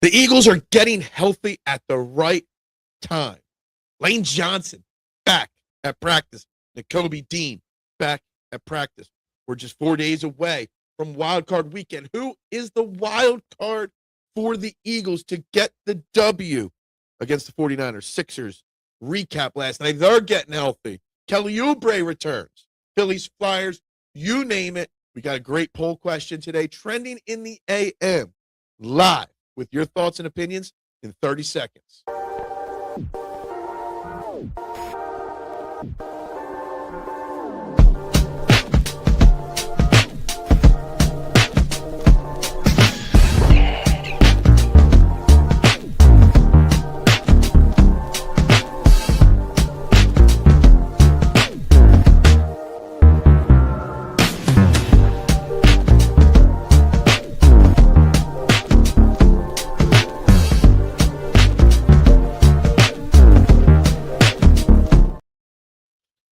The Eagles are getting healthy at the right time. Lane Johnson back at practice. Nakobe Dean back at practice. We're just 4 days away from Wild Card Weekend. Who is the wild card for the Eagles to get the W against the 49ers? Sixers recap last night. They're getting healthy. Kelly Oubre returns. Phillies, Flyers, you name it. We got a great poll question today, trending in the AM, live with your thoughts and opinions in 30 seconds.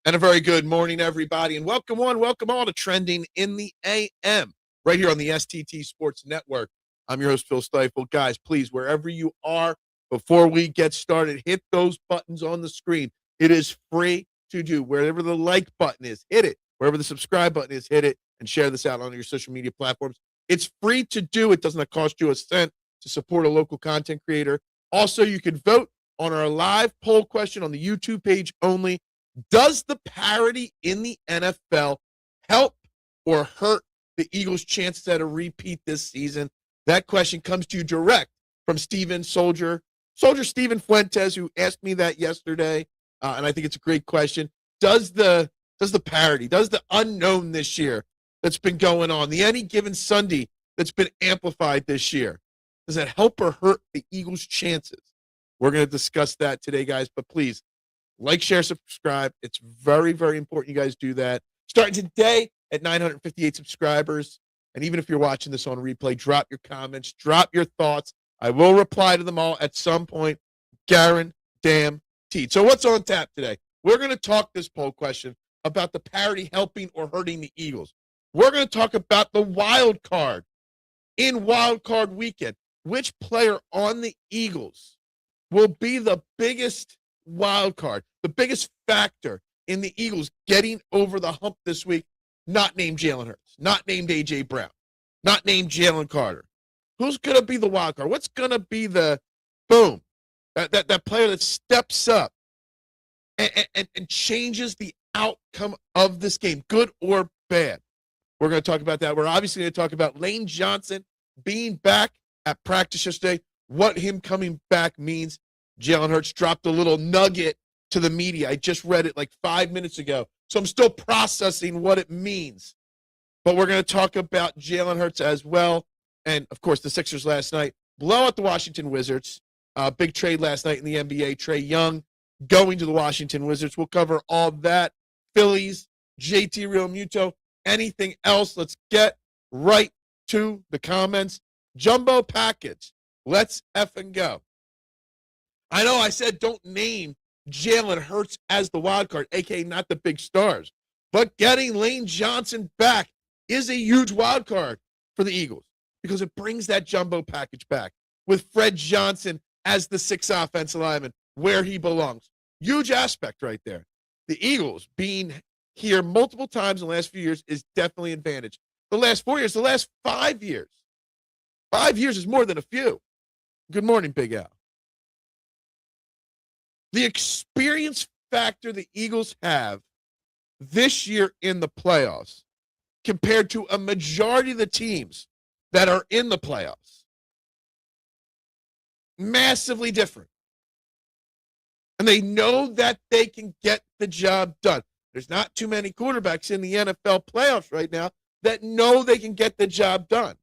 And a very good morning, everybody, and welcome all to Trending in the AM, right here on the STT Sports Network. I'm your host, Phil Stiefel. Guys, please, wherever you are, before we get started, hit those buttons on the screen. It is free to do. Wherever the like button is, hit it. Wherever the subscribe button is, hit it, and share this out on your social media platforms. It's free to do. It doesn't cost you a cent to support a local content creator. Also, you can vote on our live poll question on the YouTube page only. Does the parity in the NFL help or hurt the Eagles' chances at a repeat this season? That question comes to you direct from Steven Steven Fuentes, who asked me that yesterday, and I think it's a great question. Does the parity, does the unknown this year that's been going on, the any given Sunday that's been amplified this year, does that help or hurt the Eagles' chances? We're going to discuss that today, guys, but please, like, share, subscribe. It's very, very important you guys do that. Starting today at 958 subscribers. And even if you're watching this on replay, drop your comments, drop your thoughts. I will reply to them all at some point. Guaranteed. So what's on tap today? We're going to talk this poll question about the parity helping or hurting the Eagles. We're going to talk about the wild card in Wild Card Weekend. Which player on the Eagles will be the biggest wild card, the biggest factor in the Eagles getting over the hump this week? Not named Jalen Hurts, not named A.J. Brown, not named Jalen Carter. Who's going to be the wild card? What's going to be the boom, that player that steps up and changes the outcome of this game, good or bad? We're going to talk about that. We're obviously going to talk about Lane Johnson being back at practice yesterday, what him coming back means. Jalen Hurts dropped a little nugget to the media. I just read it like 5 minutes ago, so I'm still processing what it means. But we're going to talk about Jalen Hurts as well. And, of course, the Sixers last night blow out the Washington Wizards. Big trade last night in the NBA. Trae Young going to the Washington Wizards. We'll cover all that. Phillies, JT Realmuto, anything else. Let's get right to the comments. Jumbo package. Let's effing go. I know I said don't name Jalen Hurts as the wild card, a.k.a. not the big stars. But getting Lane Johnson back is a huge wild card for the Eagles because it brings that jumbo package back with Fred Johnson as the sixth offensive lineman where he belongs. Huge aspect right there. The Eagles being here multiple times in the last few years is definitely an advantage. The last 4 years, the last 5 years. 5 years is more than a few. Good morning, Big Al. The experience factor the Eagles have this year in the playoffs compared to a majority of the teams that are in the playoffs, massively different. And they know that they can get the job done. There's not too many quarterbacks in the NFL playoffs right now that know they can get the job done.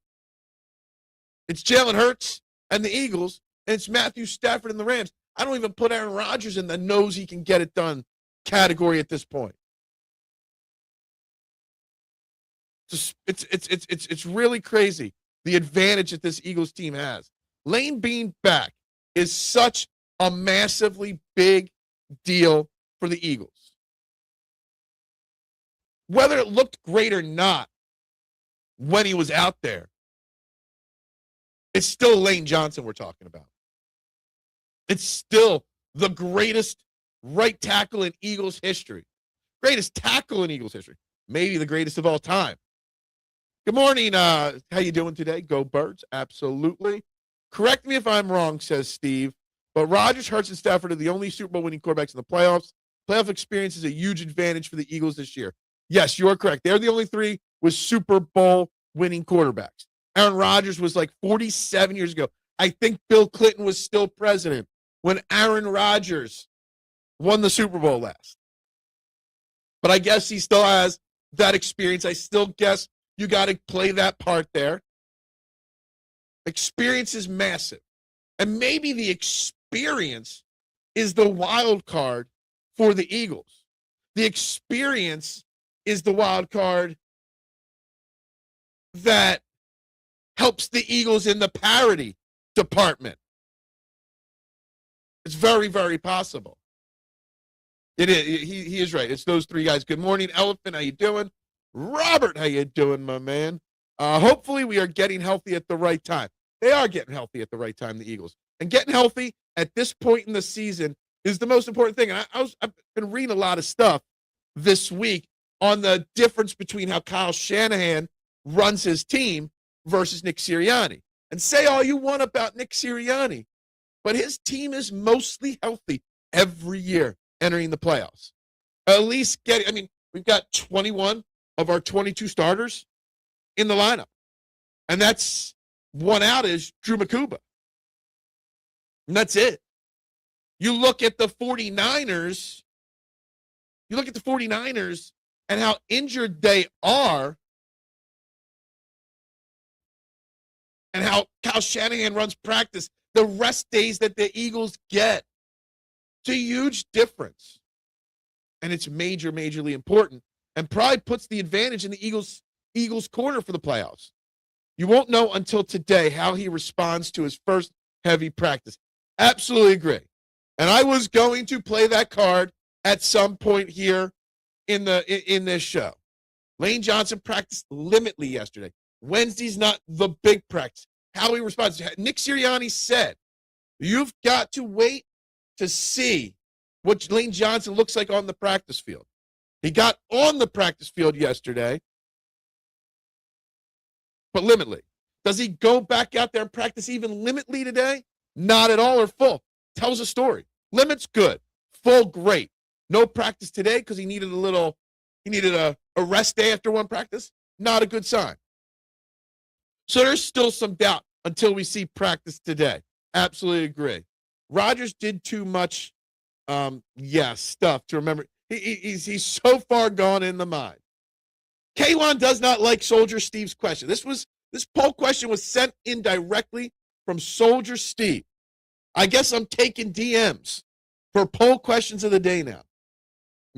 It's Jalen Hurts and the Eagles, and it's Matthew Stafford and the Rams. I don't even put Aaron Rodgers in the knows he can get it done category at this point. It's really crazy, the advantage that this Eagles team has. Lane being back is such a massively big deal for the Eagles. Whether it looked great or not when he was out there, It's still Lane Johnson we're talking about. It's still the greatest right tackle in Eagles history. Greatest tackle in Eagles history. Maybe the greatest of all time. Good morning. How you doing today? Go Birds. Absolutely. Correct me if I'm wrong, says Steve, but Rodgers, Hurts, and Stafford are the only Super Bowl winning quarterbacks in the playoffs. Playoff experience is a huge advantage for the Eagles this year. Yes, you are correct. They're the only three with Super Bowl winning quarterbacks. Aaron Rodgers was like 47 years ago. I think Bill Clinton was still president when Aaron Rodgers won the Super Bowl last. But I guess he still has that experience. I still guess you got to play that part there. Experience is massive. And maybe the experience is the wild card for the Eagles. The experience is the wild card that helps the Eagles in the parity department. It's very, very possible. It is. He is right. It's those three guys. Good morning, Elephant. How you doing? Robert, how you doing, my man? Hopefully we are getting healthy at the right time. They are getting healthy at the right time, the Eagles. And getting healthy at this point in the season is the most important thing. And I've been reading a lot of stuff this week on the difference between how Kyle Shanahan runs his team versus Nick Sirianni. And say all you want about Nick Sirianni, but his team is mostly healthy every year entering the playoffs. At least we've got 21 of our 22 starters in the lineup. And that's one out is Drew Makuba. And that's it. You look at the 49ers and how injured they are and how Kyle Shanahan runs practice, the rest days that the Eagles get. It's a huge difference. And it's majorly important and probably puts the advantage in the Eagles' corner for the playoffs. You won't know until today how he responds to his first heavy practice. Absolutely agree. And I was going to play that card at some point here in this show. Lane Johnson practiced limitly yesterday. Wednesday's not the big practice. How he responds. Nick Sirianni said, you've got to wait to see what Lane Johnson looks like on the practice field. He got on the practice field yesterday, but limitly. Does he go back out there and practice even limitly today? Not at all or full. Tells a story. Limit's good. Full, great. No practice today because he needed a rest day after one practice. Not a good sign. So there's still some doubt until we see practice today. Absolutely agree. Rodgers did too much, stuff to remember. He's so far gone in the mind. Kaylon does not like Soldier Steve's question. This poll question was sent in directly from Soldier Steve. I guess I'm taking DMs for poll questions of the day now.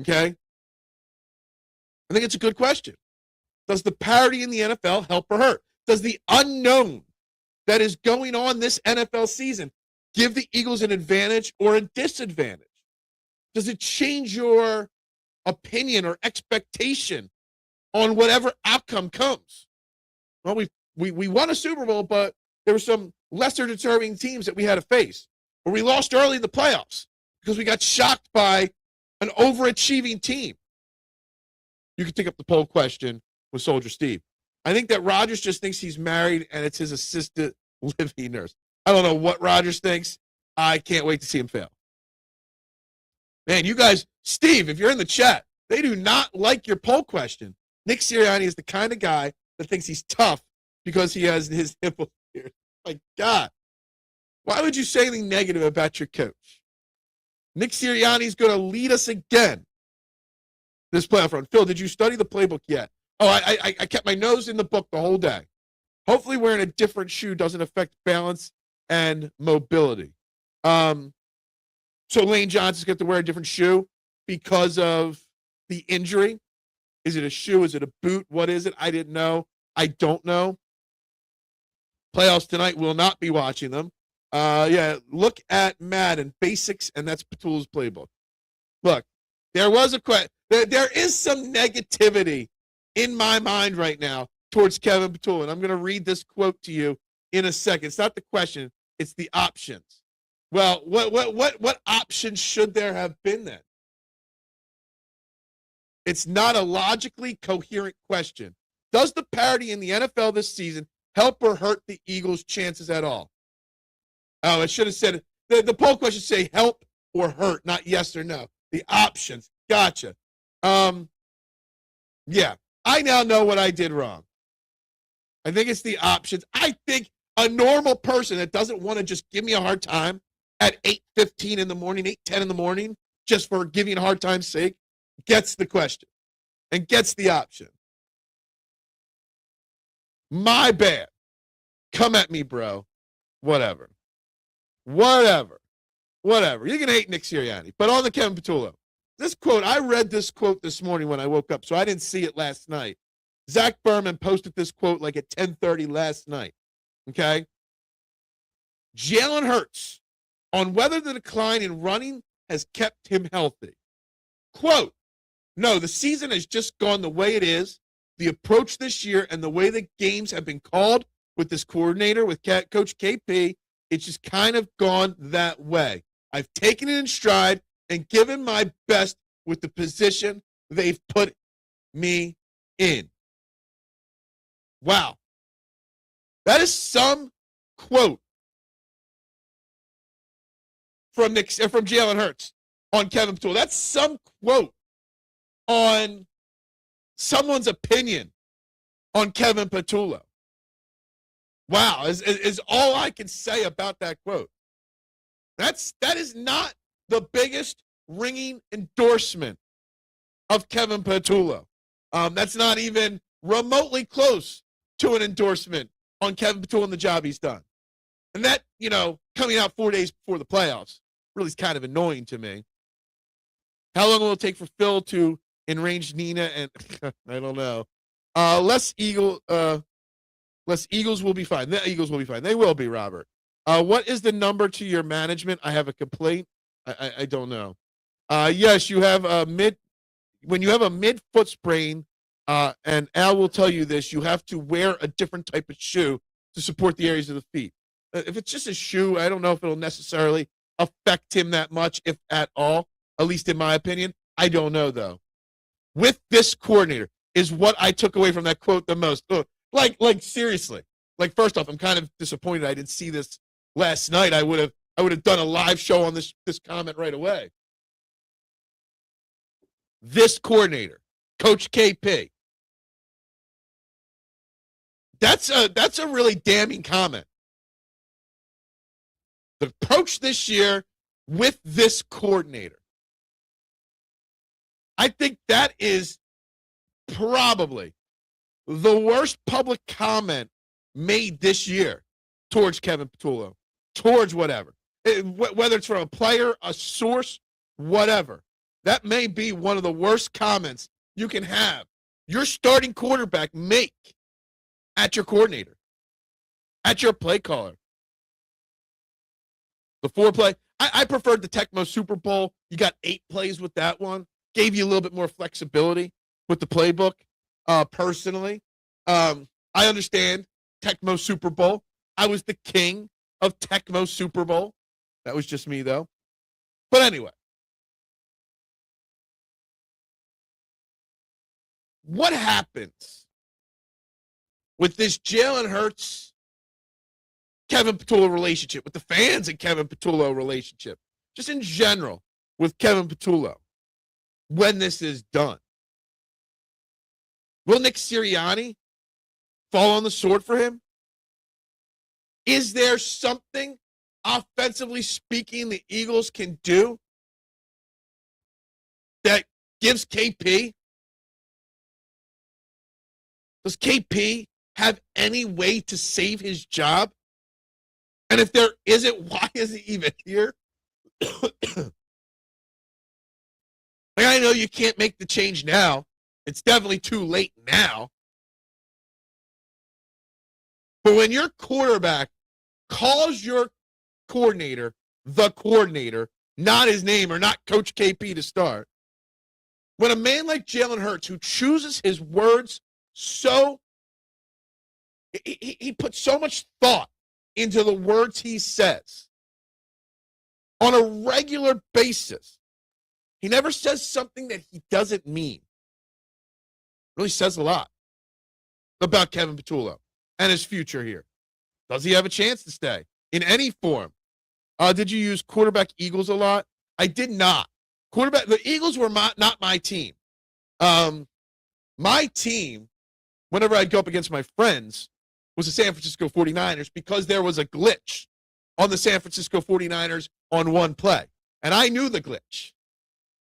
Okay? I think it's a good question. Does the parity in the NFL help or hurt? Does the unknown that is going on this NFL season give the Eagles an advantage or a disadvantage? Does it change your opinion or expectation on whatever outcome comes? Well, we won a Super Bowl, but there were some lesser deserving teams that we had to face. Or we lost early in the playoffs because we got shocked by an overachieving team. You can take up the poll question with Soldier Steve. I think that Rodgers just thinks he's married and it's his assistant living nurse. I don't know what Rodgers thinks. I can't wait to see him fail. Man, you guys, Steve, if you're in the chat, they do not like your poll question. Nick Sirianni is the kind of guy that thinks he's tough because he has his nipple here. My God. Why would you say anything negative about your coach? Nick Sirianni is going to lead us again this playoff run. Phil, did you study the playbook yet? Oh, I kept my nose in the book the whole day. Hopefully wearing a different shoe doesn't affect balance and mobility. So Lane Johnson's got to wear a different shoe because of the injury. Is it a shoe? Is it a boot? What is it? I didn't know. I don't know. Playoffs tonight, will not be watching them. Look at Madden Basics, and that's Patullo's playbook. Look, there was a question. There is some negativity in my mind right now towards Kevin Patullo, and I'm going to read this quote to you in a second. It's not the question, it's the options. Well, what options should there have been then? It's not a logically coherent question. Does the parity in the NFL this season help or hurt the Eagles' chances at all? Oh, it should have said, the poll question say help or hurt, not yes or no. The options. Gotcha. Yeah, I now know what I did wrong. I think it's the options. I think a normal person that doesn't want to just give me a hard time at 8:15 in the morning, 8:10 in the morning, just for giving a hard time's sake, gets the question and gets the option. My bad. Come at me, bro. Whatever. You can hate Nick Sirianni. But on the Kevin Patullo. This quote, I read this quote this morning when I woke up, so I didn't see it last night. Zach Berman posted this quote like at 10:30 last night. Okay? Jalen Hurts on whether the decline in running has kept him healthy. Quote, no, the season has just gone the way it is. The approach this year and the way the games have been called with this coordinator, with Coach KP, it's just kind of gone that way. I've taken it in stride and given my best with the position they've put me in. Wow. That is some quote from Jalen Hurts on Kevin Patullo. That's some quote on someone's opinion on Kevin Patullo. Wow, is all I can say about that quote. That is not the biggest ringing endorsement of Kevin Patullo. That's not even remotely close to an endorsement on Kevin Patullo and the job he's done. And that, coming out 4 days before the playoffs really is kind of annoying to me. How long will it take for Phil to enrange Nina? And I don't know. Less Eagles will be fine. The Eagles will be fine. They will be, Robert. What is the number to your management? I have a complaint. I don't know. Yes, you have when you have a mid-foot sprain, and Al will tell you this, you have to wear a different type of shoe to support the areas of the feet. If it's just a shoe, I don't know if it'll necessarily affect him that much, if at all, at least in my opinion. I don't know, though. With this coordinator is what I took away from that quote the most. Like seriously. Like, first off, I'm kind of disappointed I didn't see this last night. I would have done a live show on this comment right away. This coordinator, Coach KP. That's a really damning comment. The approach this year with this coordinator. I think that is probably the worst public comment made this year towards Kevin Patullo, towards whatever. Whether it's from a player, a source, whatever. That may be one of the worst comments you can have your starting quarterback make at your coordinator, at your play caller. The 4-play. I preferred the Tecmo Super Bowl. You got 8 plays with that one. Gave you a little bit more flexibility with the playbook, personally. I understand Tecmo Super Bowl. I was the king of Tecmo Super Bowl. That was just me, though. But anyway. What happens with this Jalen Hurts, Kevin Patullo relationship, with the fans and Kevin Patullo relationship, just in general with Kevin Patullo, when this is done? Will Nick Sirianni fall on the sword for him? Is there something, offensively speaking, the Eagles can do that gives KP? Does KP have any way to save his job? And if there isn't, why is he even here? I know you can't make the change now. It's definitely too late now. But when your quarterback calls your coordinator the coordinator, not his name or not Coach KP to start, when a man like Jalen Hurts, who chooses his words he puts so much thought into the words he says on a regular basis. He never says something that he doesn't mean. Really says a lot about Kevin Patullo and his future here. Does he have a chance to stay in any form? Did you use quarterback Eagles a lot? I did not. The Eagles were not my team. My team, whenever I'd go up against my friends, was the San Francisco 49ers because there was a glitch on the San Francisco 49ers on one play. And I knew the glitch.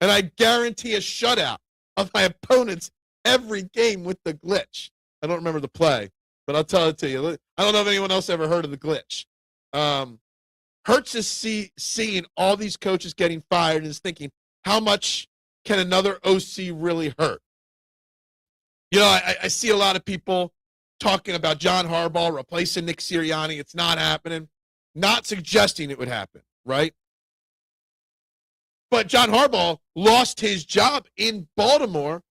And I guarantee a shutout of my opponents every game with the glitch. I don't remember the play, but I'll tell it to you. I don't know if anyone else ever heard of the glitch. Hurts is seeing all these coaches getting fired and is thinking, how much can another OC really hurt? You know, I see a lot of people talking about John Harbaugh replacing Nick Sirianni. It's not happening. Not suggesting it would happen, right? But John Harbaugh lost his job in Baltimore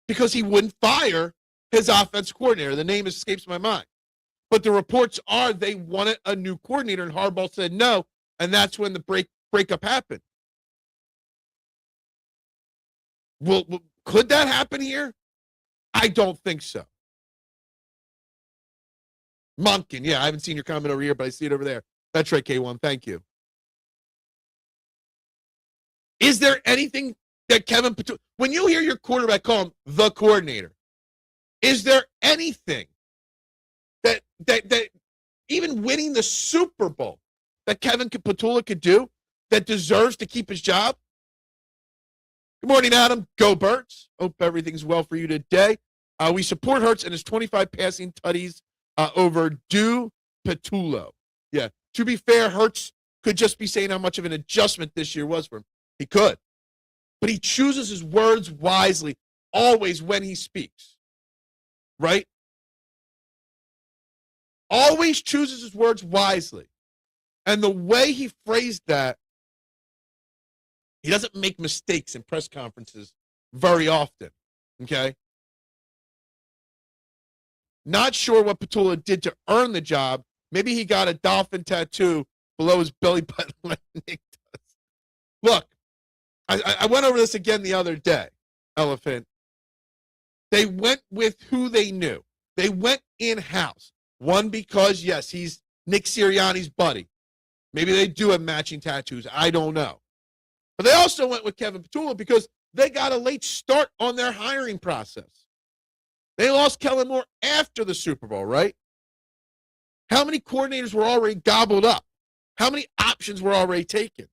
because he wouldn't fire his offense coordinator. The name escapes my mind. But the reports are they wanted a new coordinator, and Harbaugh said no, and that's when the breakup happened. Well, could that happen here? I don't think so. Monken, yeah, I haven't seen your comment over here, but I see it over there. That's right, K1, thank you. Is there anything that Kevin Patullo, when you hear your quarterback call him the coordinator, is there anything that even winning the Super Bowl that Kevin Patullo could do that deserves to keep his job? Good morning, Adam. Go Birds. Hope everything's well for you today. We support Hurts and his 25 passing tutties over Patullo. Yeah, to be fair, Hurts could just be saying how much of an adjustment this year was for him. He could. But he chooses his words wisely, always when he speaks. Right? Always chooses his words wisely. And the way he phrased that, he doesn't make mistakes in press conferences very often. Okay? Not sure what Patullo did to earn the job. Maybe he got a dolphin tattoo below his belly button like Nick does. Look, I went over this again the other day, Elephant. They went with who they knew. They went in-house. One, because, yes, he's Nick Sirianni's buddy. Maybe they do have matching tattoos. I don't know. But they also went with Kevin Patullo because they got a late start on their hiring process. They lost Kellen Moore after the Super Bowl, right? How many coordinators were already gobbled up? How many options were already taken?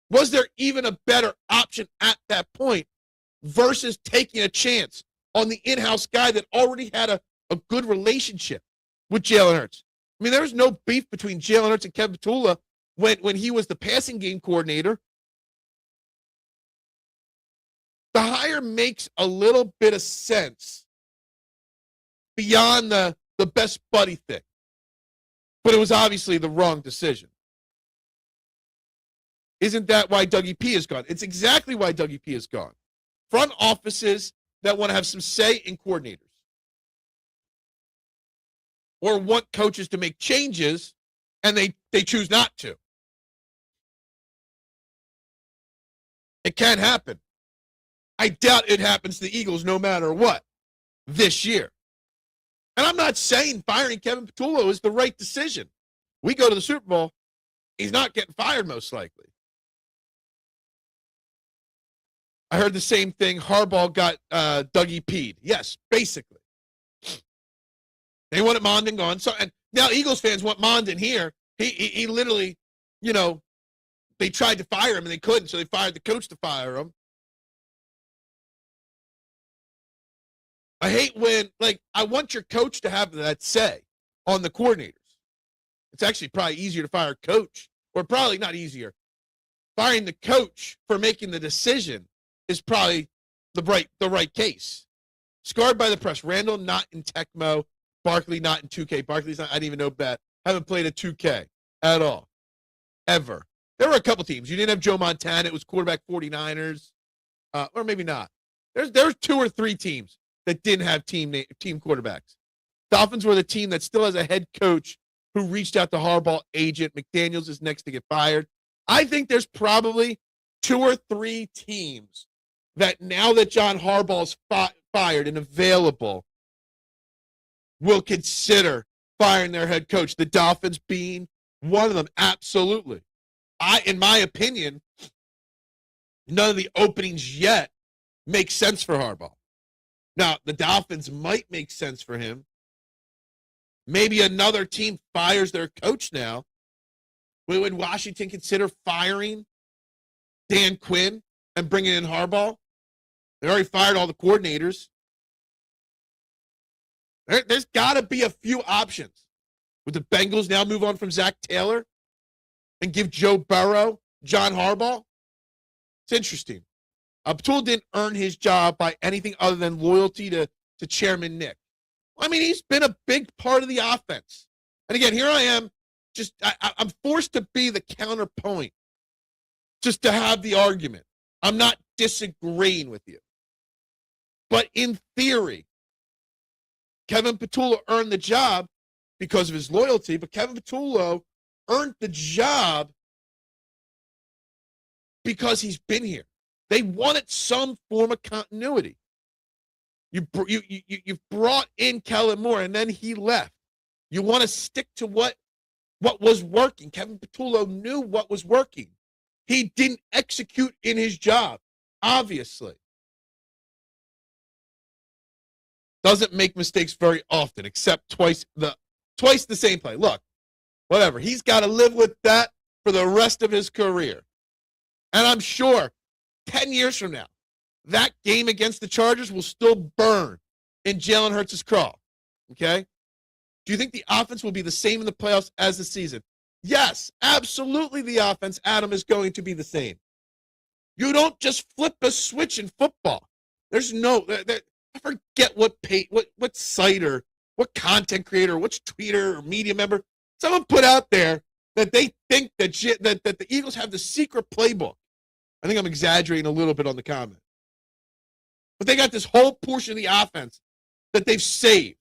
Was there even a better option at that point versus taking a chance on the in-house guy that already had a good relationship with Jalen Hurts? I mean, there was no beef between Jalen Hurts and Kevin Patullo when he was the passing game coordinator. The hire makes a little bit of sense beyond the best buddy thing. But it was obviously the wrong decision. Isn't that why Dougie P is gone? It's exactly why Dougie P is gone. Front offices that want to have some say in coordinators or want coaches to make changes and they choose not to. It can happen. I doubt it happens to the Eagles no matter what this year. And I'm not saying firing Kevin Patullo is the right decision. We go to the Super Bowl, he's not getting fired most likely. I heard the same thing. Harbaugh got Dougie P'd. Yes, basically. They wanted Mondon gone. So, and now Eagles fans want Mondon here. He literally, they tried to fire him and they couldn't, so they fired the coach to fire him. I hate when, I want your coach to have that say on the coordinators. It's actually probably easier to fire a coach, or probably not easier. Firing the coach for making the decision is probably the right case. Scarred by the press. Randall not in Tecmo. Barkley not in 2K. Barkley's not, I didn't even know that. Haven't played a 2K at all. Ever. There were a couple teams. You didn't have Joe Montana. It was quarterback 49ers. Or maybe not. There's 2 or 3 teams that didn't have team quarterbacks. Dolphins were the team that still has a head coach who reached out to Harbaugh agent. McDaniels is next to get fired. I think there's probably 2 or 3 teams that now that John Harbaugh's fired and available will consider firing their head coach. The Dolphins being one of them, absolutely. In my opinion, none of the openings yet make sense for Harbaugh. Now, the Dolphins might make sense for him. Maybe another team fires their coach now. Would Washington consider firing Dan Quinn and bringing in Harbaugh? They already fired all the coordinators. There's got to be a few options. Would the Bengals now move on from Zach Taylor and give Joe Burrow John Harbaugh? It's interesting. Patullo didn't earn his job by anything other than loyalty to Chairman Nick. I mean, he's been a big part of the offense. And again, here I am, I'm forced to be the counterpoint, just to have the argument. I'm not disagreeing with you. But in theory, Kevin Patullo earned the job because of his loyalty, but Kevin Patullo earned the job because he's been here. They wanted some form of continuity. You brought in Kellen Moore, and then he left. You want to stick to what was working. Kevin Patullo knew what was working. He didn't execute in his job, obviously. Doesn't make mistakes very often, except twice the same play. Look, whatever. He's got to live with that for the rest of his career. And I'm sure 10 years from now, that game against the Chargers will still burn in Jalen Hurts' craw. Okay? Do you think the offense will be the same in the playoffs as the season? Yes, absolutely the offense, Adam, is going to be the same. You don't just flip a switch in football. There's no... I forget what site or what content creator, which tweeter or media member, someone put out there that they think that the Eagles have the secret playbook. I think I'm exaggerating a little bit on the comment. But they got this whole portion of the offense that they've saved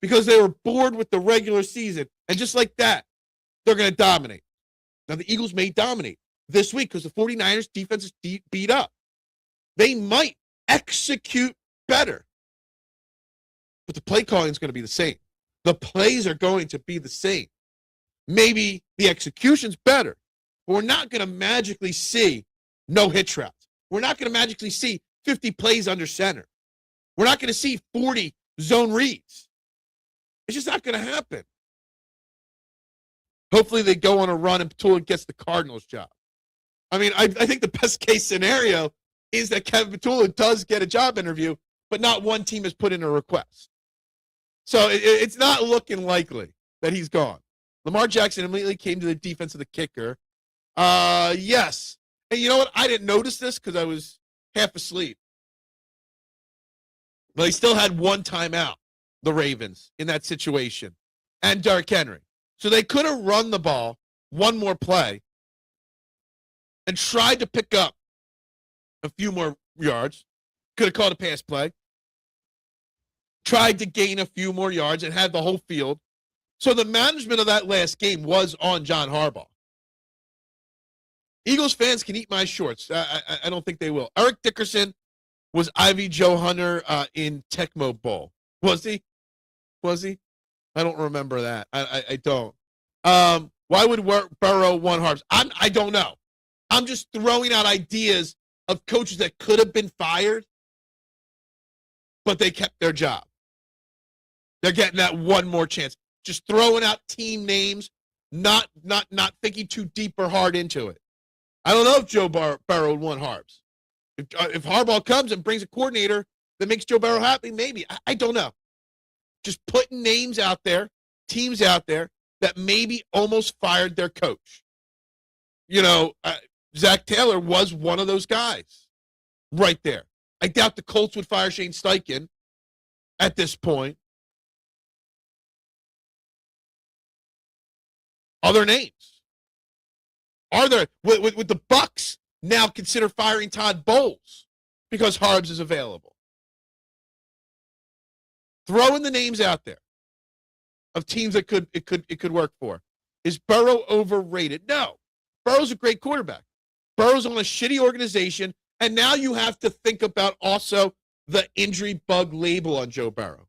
because they were bored with the regular season. And just like that, they're going to dominate. Now, the Eagles may dominate this week because the 49ers defense is beat up. They might execute better. But the play calling is going to be the same. The plays are going to be the same. Maybe the execution's better. But we're not going to magically see no hitch routes. We're not going to magically see 50 plays under center. We're not going to see 40 zone reads. It's just not going to happen. Hopefully they go on a run and Patullo gets the Cardinals job. I mean, I think the best case scenario is that Kevin Patullo does get a job interview, but not one team has put in a request. So it's not looking likely that he's gone. Lamar Jackson immediately came to the defense of the kicker. Yes. And you know what? I didn't notice this because I was half asleep. But he still had one timeout, the Ravens, in that situation. And Derrick Henry. So they could have run the ball one more play and tried to pick up a few more yards. Could have called a pass play. Tried to gain a few more yards and had the whole field. So the management of that last game was on John Harbaugh. Eagles fans can eat my shorts. I don't think they will. Eric Dickerson was Ivy Joe Hunter in Tecmo Bowl. Was he? I don't remember that. I don't. Why would Burrow want Harbs? I don't know. I'm just throwing out ideas of coaches that could have been fired, but they kept their job. They're getting that one more chance. Just throwing out team names, not thinking too deep or hard into it. I don't know if Joe Burrow would want Harbs. If Harbaugh comes and brings a coordinator that makes Joe Burrow happy, maybe. I don't know. Just putting names out there, teams out there that maybe almost fired their coach. You know, Zach Taylor was one of those guys right there. I doubt the Colts would fire Shane Steichen at this point. Other names. Are there, would the Bucks now consider firing Todd Bowles because Harbs is available? Throwing the names out there. of teams that it could work for. Is Burrow overrated? No. Burrow's a great quarterback. Burrow's on a shitty organization, and now you have to think about also the injury bug label on Joe Burrow.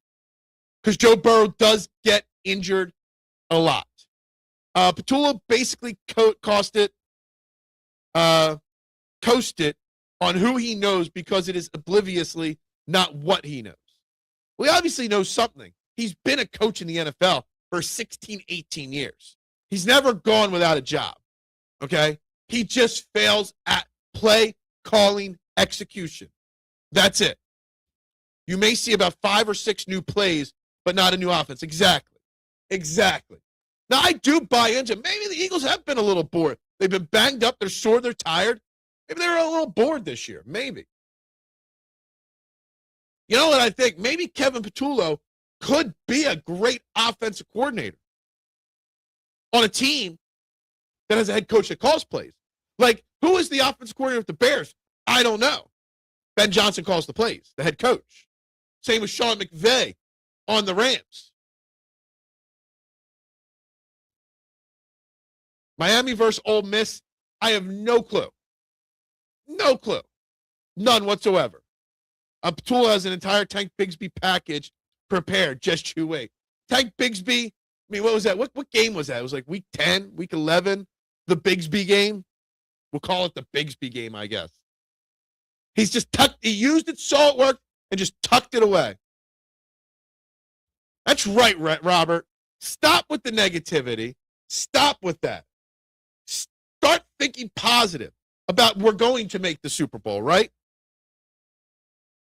Because Joe Burrow does get injured a lot. Patullo basically coasted on who he knows because it is obliviously not what he knows. We obviously know something. He's been a coach in the NFL for 16, 18 years. He's never gone without a job, okay? He just fails at play, calling, execution. That's it. You may see about 5 or 6 new plays, but not a new offense. Exactly. Now, I do buy into maybe the Eagles have been a little bored. They've been banged up. They're sore. They're tired. Maybe they're a little bored this year. Maybe. You know what I think? Maybe Kevin Patullo could be a great offensive coordinator on a team that has a head coach that calls plays. Like, who is the offensive coordinator with the Bears? I don't know. Ben Johnson calls the plays, the head coach. Same with Sean McVay on the Rams. Miami versus Ole Miss, I have no clue. No clue. None whatsoever. Patullo has an entire Tank Bigsby package prepared. Just you wait. Tank Bigsby, I mean, what was that? What game was that? It was like week 10, week 11, the Bigsby game. We'll call it the Bigsby game, I guess. He used it, saw it work, and just tucked it away. That's right, Robert. Stop with the negativity. Stop with that. Start thinking positive about we're going to make the Super Bowl, right?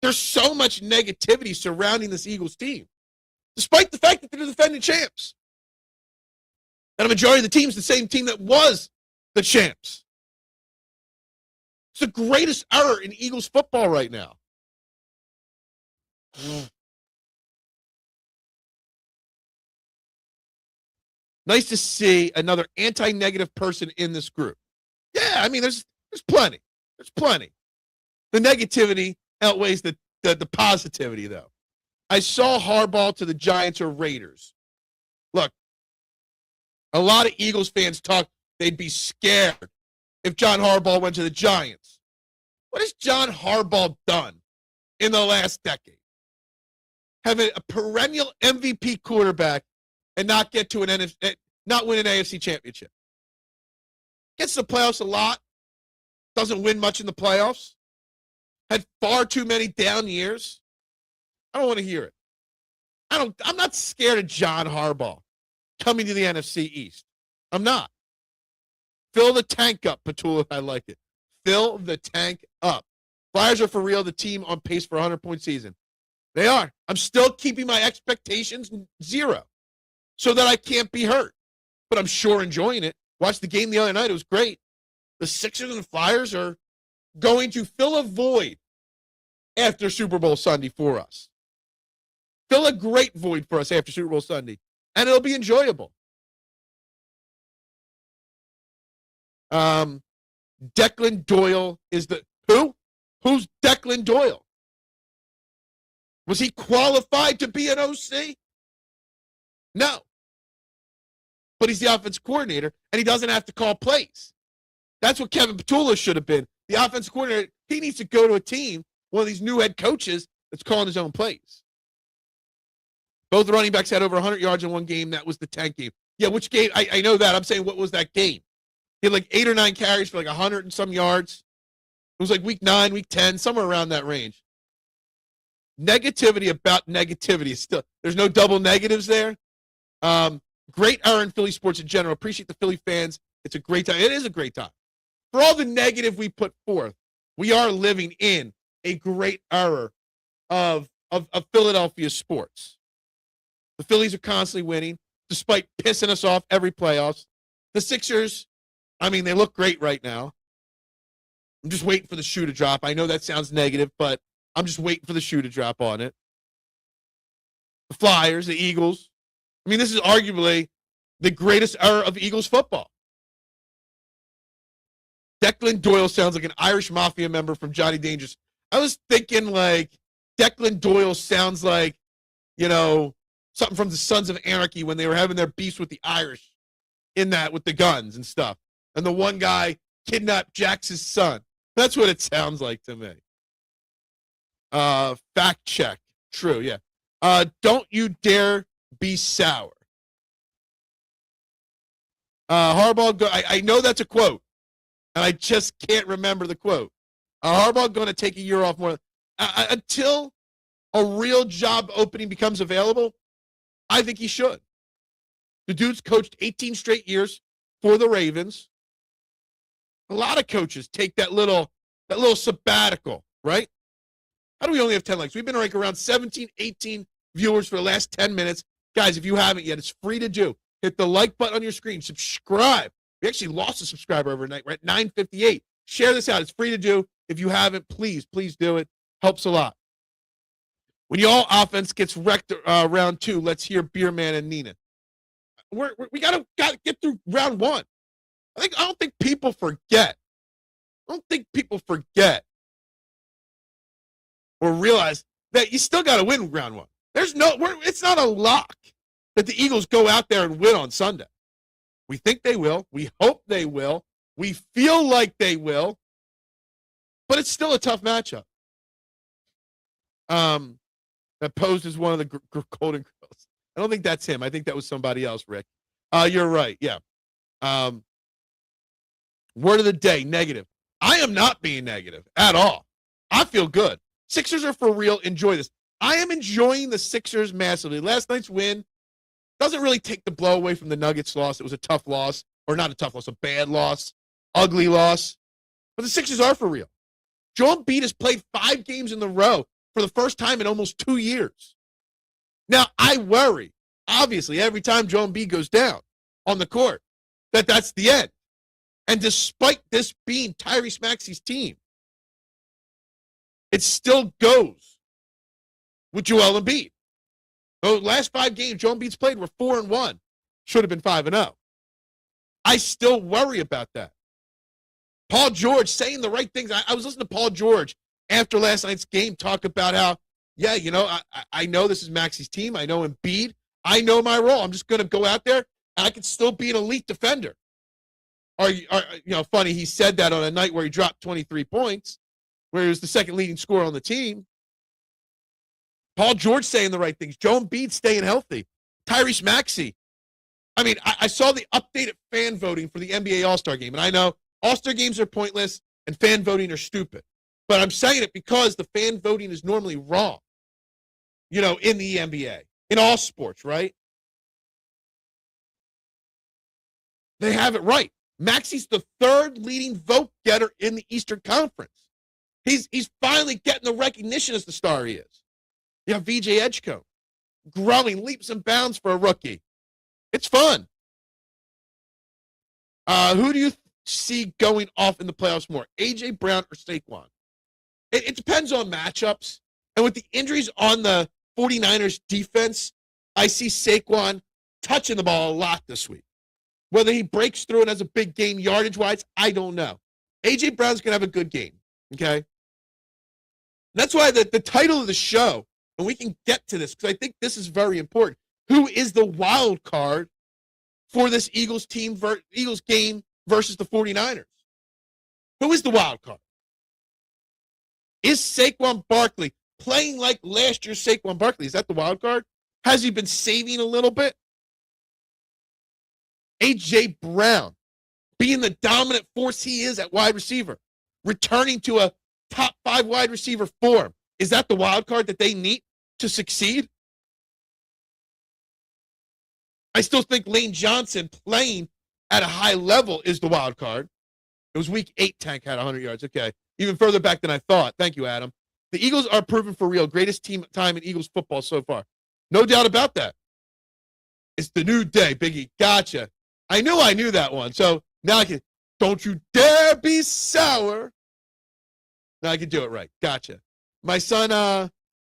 There's so much negativity surrounding this Eagles team, despite the fact that they're the defending champs. And a majority of the team's the same team that was the champs. It's the greatest error in Eagles football right now. Nice to see another anti-negative person in this group. Yeah, I mean, there's plenty. There's plenty. The negativity outweighs the positivity, though. I saw Harbaugh to the Giants or Raiders. Look, a lot of Eagles fans talk they'd be scared if John Harbaugh went to the Giants. What has John Harbaugh done in the last decade? Having a perennial MVP quarterback and not get to not win an AFC championship. Gets to the playoffs a lot. Doesn't win much in the playoffs. Had far too many down years. I don't want to hear it. I'm not scared of John Harbaugh coming to the NFC East. I'm not. Fill the tank up, Patullo. I like it. Fill the tank up. Flyers are for real. The team on pace for a 100-point season. They are. I'm still keeping my expectations 0 so that I can't be hurt. But I'm sure enjoying it. Watched the game the other night. It was great. The Sixers and the Flyers are going to fill a void after Super Bowl Sunday for us. Fill a great void for us after Super Bowl Sunday. And it'll be enjoyable. Declan Doyle is the... Who? Who's Declan Doyle? Was he qualified to be an OC? No. But he's the offensive coordinator, and he doesn't have to call plays. That's what Kevin Patullo should have been. The offensive coordinator, he needs to go to a team, one of these new head coaches that's calling his own plays. Both running backs had over 100 yards in one game. That was the tank game. Yeah, which game? I know that. I'm saying, what was that game? He had like 8 or 9 carries for like 100 and some yards. It was like week 9, week 10, somewhere around that range. Negativity about negativity is still, there's no double negatives there. Great hour in Philly sports in general. Appreciate the Philly fans. It's a great time. It is a great time. For all the negative we put forth, we are living in a great era of Philadelphia sports. The Phillies are constantly winning, despite pissing us off every playoffs. The Sixers, I mean, they look great right now. I'm just waiting for the shoe to drop. I know that sounds negative, but I'm just waiting for the shoe to drop on it. The Flyers, the Eagles. I mean, this is arguably the greatest era of Eagles football. Declan Doyle sounds like an Irish mafia member from Johnny Dangerous. I was thinking like Declan Doyle sounds like, something from the Sons of Anarchy when they were having their beefs with the Irish in that with the guns and stuff. And the one guy kidnapped Jax's son. That's what it sounds like to me. Fact check. True, yeah. Don't you dare be sour. Harbaugh, I know that's a quote, and I just can't remember the quote. Harbaugh going to take a year off more. Until a real job opening becomes available, I think he should. The dude's coached 18 straight years for the Ravens. A lot of coaches take that little sabbatical, right? How do we only have 10 likes? We've been like around 17, 18 viewers for the last 10 minutes. Guys, if you haven't yet, it's free to do. Hit the like button on your screen. Subscribe. We actually lost a subscriber overnight. We're at 958. Share this out. It's free to do. If you haven't, please do it. Helps a lot. When y'all offense gets wrecked round 2, let's hear Beer Man and Nina. We gotta get through round 1. I don't think people forget. Or realize that you still got to win round 1. It's not a lock that the Eagles go out there and win on Sunday. We think they will. We hope they will. We feel like they will. But it's still a tough matchup. That posed as one of the Golden Girls. I don't think that's him. I think that was somebody else, Rick. You're right. Yeah. Word of the day, negative. I am not being negative at all. I feel good. Sixers are for real. Enjoy this. I am enjoying the Sixers massively. Last night's win doesn't really take the blow away from the Nuggets loss. It was a tough loss. Or not a tough loss, a bad loss. Ugly loss. But the Sixers are for real. Joel Embiid has played 5 games in a row for the first time in almost 2 years. Now, I worry, obviously, every time Joel Embiid goes down on the court, that's the end. And despite this being Tyrese Maxey's team, it still goes with Joel Embiid. Those last 5 games Joel Embiid's played were 4-1. Should have been 5-0. I still worry about that. Paul George saying the right things. I was listening to Paul George after last night's game talk about how, yeah, I know this is Maxey's team. I know Embiid. I know my role. I'm just going to go out there and I can still be an elite defender. Funny, he said that on a night where he dropped 23 points, where he was the second leading scorer on the team. Paul George saying the right things. Joel Embiid staying healthy. Tyrese Maxey. I mean, I saw the updated fan voting for the NBA All-Star Game, and I know All-Star games are pointless and fan voting are stupid. But I'm saying it because the fan voting is normally wrong, in the NBA, in all sports, right? They have it right. Maxey's the 3rd leading vote getter in the Eastern Conference. He's finally getting the recognition as the star he is. You have VJ Edgecombe growing leaps and bounds for a rookie. It's fun. Who do you see going off in the playoffs more, A.J. Brown or Saquon? It depends on matchups. And with the injuries on the 49ers defense, I see Saquon touching the ball a lot this week. Whether he breaks through and has a big game yardage-wise, I don't know. A.J. Brown's going to have a good game, okay? That's why the title of the show, and we can get to this because I think this is very important. Who is the wild card for this Eagles game versus the 49ers? Who is the wild card? Is Saquon Barkley playing like last year's Saquon Barkley? Is that the wild card? Has he been saving a little bit? A.J. Brown being the dominant force he is at wide receiver, returning to a top 5 wide receiver form. Is that the wild card that they need to succeed? I still think Lane Johnson playing at a high level is the wild card. It was week 8, Tank had 100 yards. Okay. Even further back than I thought. Thank you, Adam. The Eagles are proven for real. Greatest team time in Eagles football so far. No doubt about that. It's the new day, Biggie. Gotcha. I knew that one. So now I can, don't you dare be sour. Now I can do it right. Gotcha. My son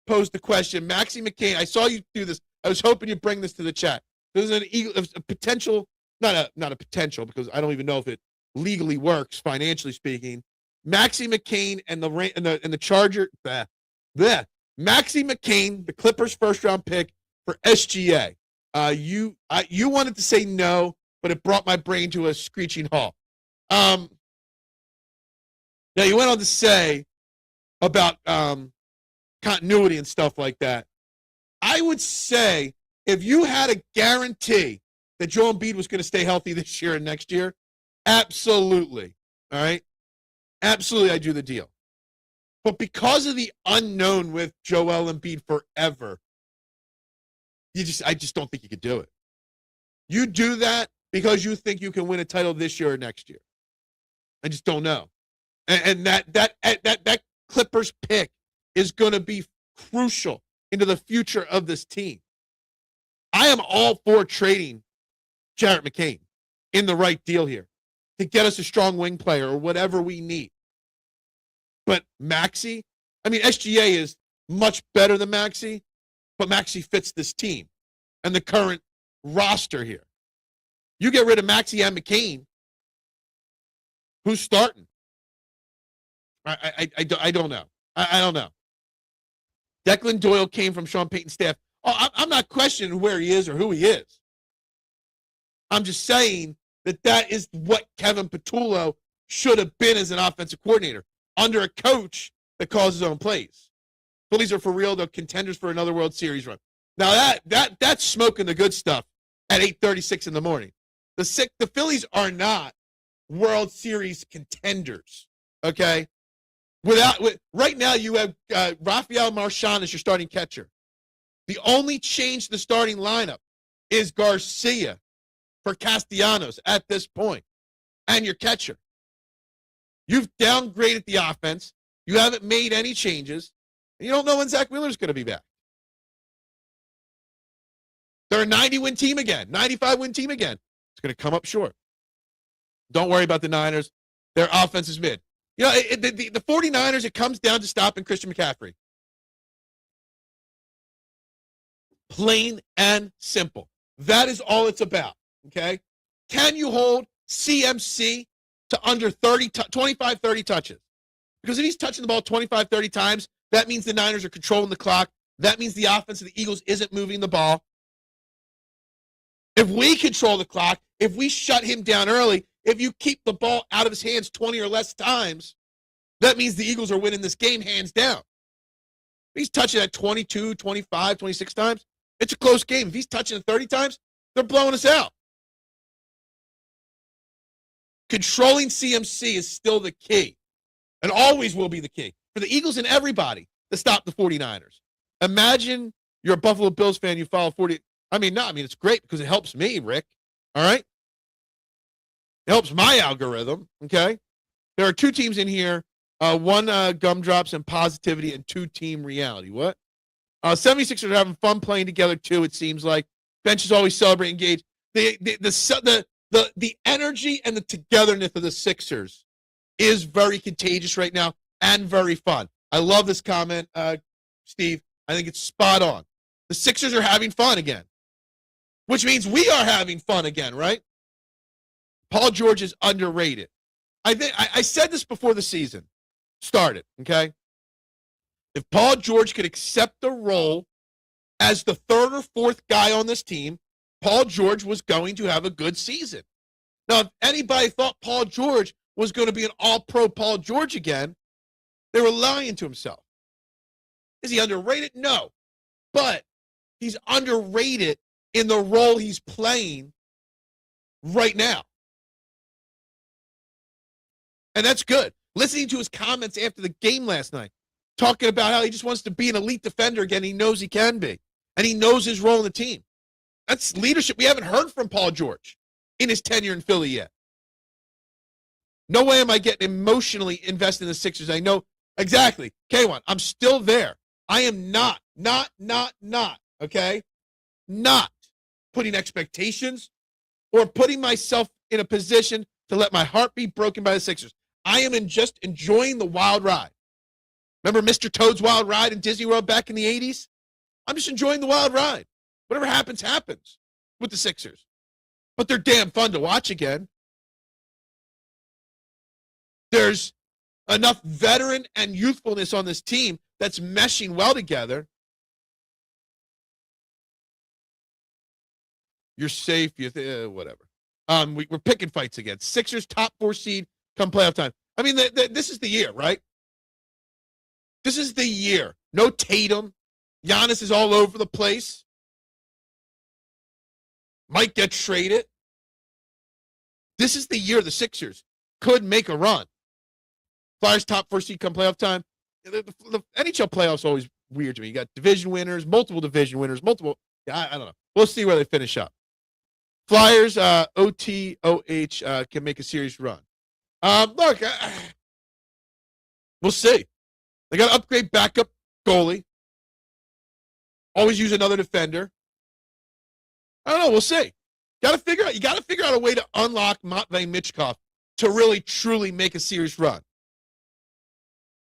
posed the question. Maxey McCain, I saw you do this. I was hoping you'd bring this to the chat. There's a potential, not a potential, because I don't even know if it legally works, financially speaking. Maxey McCain and the Charger, Maxey McCain, the Clippers' first-round pick, for SGA. You wanted to say no, but it brought my brain to a screeching halt. Now, you went on to say about continuity and stuff like that. I would say if you had a guarantee that Joel Embiid was going to stay healthy this year and next year, absolutely. All right? Absolutely, I do the deal. But because of the unknown with Joel Embiid forever, I just don't think you could do it. You do that because you think you can win a title this year or next year. I just don't know. And that Clippers pick is going to be crucial into the future of this team. I am all for trading Jarrett McCain in the right deal here to get us a strong wing player or whatever we need. But Maxey, SGA is much better than Maxey, but Maxey fits this team and the current roster here. You get rid of Maxey and McCain, who's starting? I don't know. I don't know. Declan Doyle came from Sean Payton's staff. I'm not questioning where he is or who he is. I'm just saying that is what Kevin Patullo should have been as an offensive coordinator, under a coach that calls his own plays. Phillies are for real. They're contenders for another World Series run. Now that's smoking the good stuff at 8:36 in the morning. The Phillies are not World Series contenders. Okay, right now you have Rafael Marchand as your starting catcher. The only change to the starting lineup is Garcia for Castellanos at this point, and your catcher. You've downgraded the offense. You haven't made any changes. And you don't know when Zach Wheeler's going to be back. They're a 90-win team again, 95-win team again. It's going to come up short. Don't worry about the Niners. Their offense is mid. The 49ers, it comes down to stopping Christian McCaffrey. Plain and simple. That is all it's about, okay? Can you hold CMC to under 25, 30 touches? Because if he's touching the ball 25, 30 times, that means the Niners are controlling the clock. That means the offense of the Eagles isn't moving the ball. If we control the clock, if we shut him down early, if you keep the ball out of his hands 20 or less times, that means the Eagles are winning this game hands down. If he's touching at 22, 25, 26 times, it's a close game. If he's touching it 30 times, they're blowing us out. Controlling CMC is still the key, and always will be the key for the Eagles and everybody to stop the 49ers. Imagine you're a Buffalo Bills fan, you follow 40. It's great because it helps me, Rick. All right? It helps my algorithm, okay? There are two teams in here, one gumdrops and positivity and two-team reality. What? 76ers are having fun playing together, too, it seems like. Bench is always celebrating, engaged. The energy and the togetherness of the Sixers is very contagious right now and very fun. I love this comment, Steve. I think it's spot on. The Sixers are having fun again, which means we are having fun again, right? Paul George is underrated. I said this before the season started, okay? If Paul George could accept the role as the third or fourth guy on this team, Paul George was going to have a good season. Now, if anybody thought Paul George was going to be an all-pro Paul George again, they were lying to himself. Is he underrated? No. But he's underrated in the role he's playing right now. And that's good. Listening to his comments after the game last night, talking about how he just wants to be an elite defender again. He knows he can be. And he knows his role in the team. That's leadership. We haven't heard from Paul George in his tenure in Philly yet. No way am I getting emotionally invested in the Sixers. I know exactly. K1, I'm still there. I am not, okay? Not putting expectations or putting myself in a position to let my heart be broken by the Sixers. I am just enjoying the wild ride. Remember Mr. Toad's Wild Ride in Disney World back in the 80s? I'm just enjoying the wild ride. Whatever happens, happens with the Sixers. But they're damn fun to watch again. There's enough veteran and youthfulness on this team that's meshing well together. You're safe. Whatever. We're picking fights again. Sixers top 4 seed come playoff time. I mean, this is the year, right? This is the year. No Tatum. Giannis is all over the place. Might get traded. This is the year the Sixers could make a run. Flyers top 4 seed come playoff time. The NHL playoffs are always weird to me. You got division winners, multiple division winners, multiple. Yeah, I don't know. We'll see where they finish up. Flyers, OTOH can make a serious run. Look, we'll see. They got to upgrade backup goalie. Always use another defender. I don't know. We'll see. You got to figure out a way to unlock Matvei Michkov to really, truly make a serious run.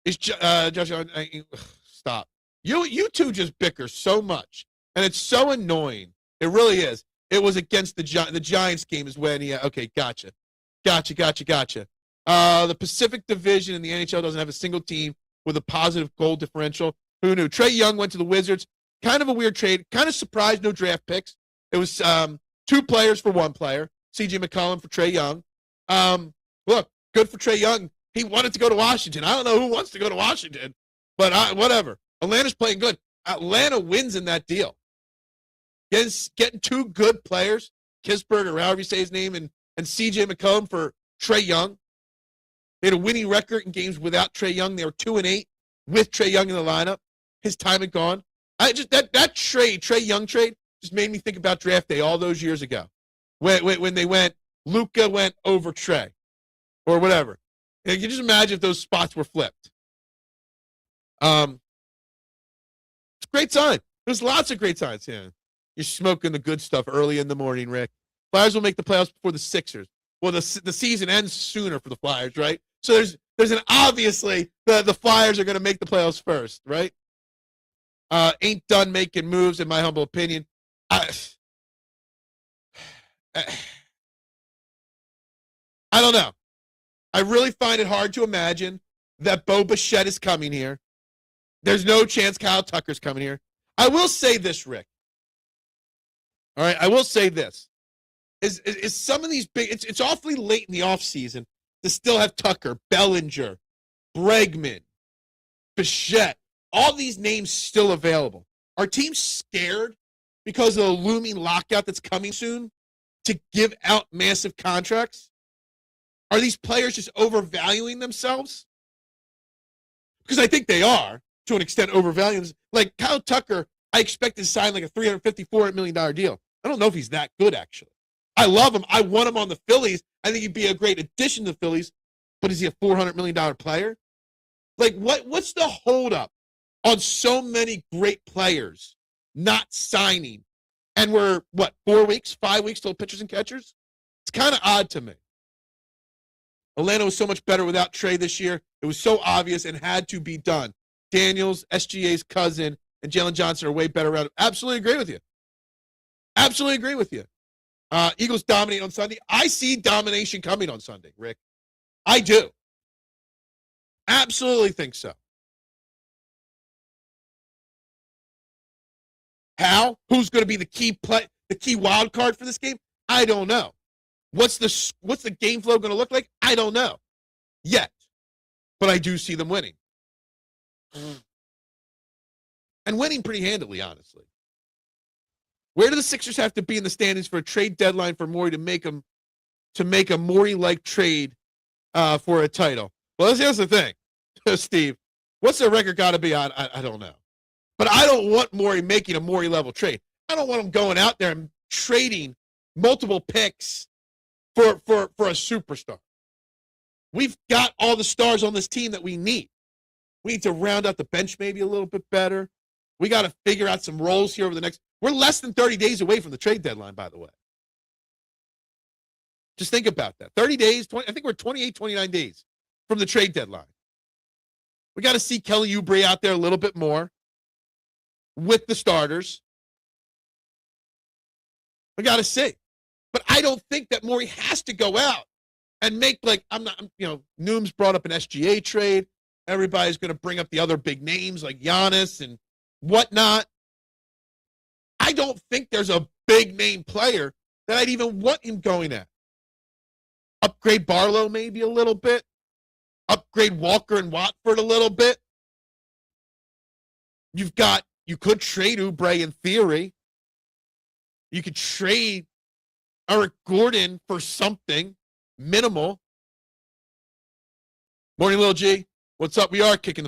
Is Josh? Stop. You two just bicker so much, and it's so annoying. It really is. It was against the Giants game is when he. Okay, gotcha. The Pacific Division in the NHL doesn't have a single team with a positive goal differential. Who knew? Trae Young went to the Wizards. Kind of a weird trade. Kind of surprised. No draft picks. It was 2 players for 1 player. C.J. McCollum for Trae Young. Look, good for Trae Young. He wanted to go to Washington. I don't know who wants to go to Washington, but whatever. Atlanta's playing good. Atlanta wins in that deal. Getting 2 good players, Kisberg or however you say his name, and C.J. McCollum for Trae Young. They had a winning record in games without Trae Young. They were 2-8 with Trae Young in the lineup. His time had gone. That trade, Trae Young trade, just made me think about draft day all those years ago. When they went, Luka went over Trae or whatever. And you can just imagine if those spots were flipped. It's a great sign. There's lots of great signs here. You're smoking the good stuff early in the morning, Rick. Flyers will make the playoffs before the Sixers. Well, the season ends sooner for the Flyers, right? So there's an obviously the Flyers are going to make the playoffs first, right? Ain't done making moves, in my humble opinion. I don't know. I really find it hard to imagine that Bo Bichette is coming here. There's no chance Kyle Tucker's coming here. I will say this, Rick. All right, I will say this. Is some of these big, it's awfully late in the offseason to still have Tucker, Bellinger, Bregman, Bichette, all these names still available. Are teams scared because of the looming lockout that's coming soon to give out massive contracts? Are these players just overvaluing themselves? Because I think they are, to an extent, overvaluing them. Like Kyle Tucker, I expect to sign like a $350, $400 million deal. I don't know if he's that good, actually. I love him. I want him on the Phillies. I think he'd be a great addition to the Phillies. But is he a $400 million player? Like, what's the holdup on so many great players not signing? And we're, 4 weeks, 5 weeks till pitchers and catchers? It's kind of odd to me. Atlanta was so much better without Trae this year. It was so obvious and had to be done. Daniels, SGA's cousin, and Jalen Johnson are way better around. Absolutely agree with you. Absolutely agree with you. Eagles dominate on Sunday. I see domination coming on Sunday, Rick. I do. Absolutely think so. How? Who's going to be the key wild card for this game? I don't know. What's the game flow going to look like? I don't know yet. But I do see them winning. And winning pretty handily, honestly. Where do the Sixers have to be in the standings for a trade deadline for Morey to make a Morey-like trade for a title? Well, here's the thing, Steve. What's the record got to be? I don't know. But I don't want Morey making a Morey-level trade. I don't want him going out there and trading multiple picks for a superstar. We've got all the stars on this team that we need. We need to round out the bench maybe a little bit better. We got to figure out some roles here over the next. We're less than 30 days away from the trade deadline, by the way. Just think about that. 30 days, I think we're 28, 29 days from the trade deadline. We got to see Kelly Oubre out there a little bit more with the starters. We got to see. But I don't think that Morey has to go out and make Noom's brought up an SGA trade. Everybody's going to bring up the other big names like Giannis and whatnot. I don't think there's a big name player that I'd even want him going at. Upgrade Barlow maybe a little bit. Upgrade Walker and Watford a little bit. You could trade Oubre in theory. You could trade Eric Gordon for something minimal. Morning, Lil G. What's up? We are kicking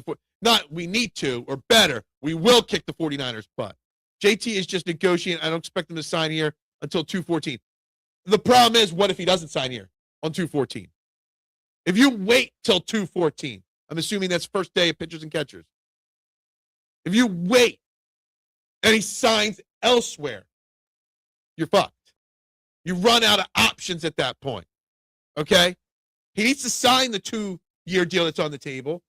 we need to, or better, we will kick the 49ers' butt. JT is just negotiating. I don't expect him to sign here until 2/14. The problem is, what if he doesn't sign here on 2/14? If you wait till 2/14, I'm assuming that's first day of pitchers and catchers. If you wait and he signs elsewhere, you're fucked. You run out of options at that point. Okay? He needs to sign the 2-year deal that's on the table.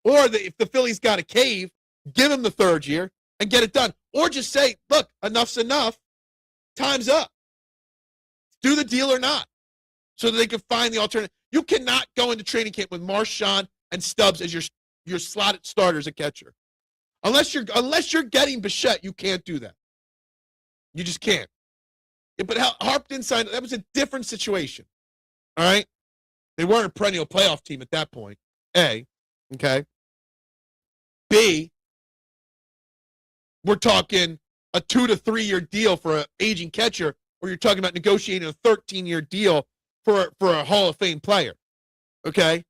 Or if the Phillies got a cave, give him the 3rd year and get it done. Or just say, look, enough's enough. Time's up. Do the deal or not. So that they can find the alternative. You cannot go into training camp with Marchand and Stubbs as your slotted starters at catcher. Unless you're getting Bichette, you can't do that. You just can't. Yeah, but Harp didn't sign. That was a different situation. All right? They weren't a perennial playoff team at that point. A. Okay? B. We're talking a 2 to 3 year deal for an aging catcher, or you're talking about negotiating a 13-year deal for a Hall of Fame player. Okay?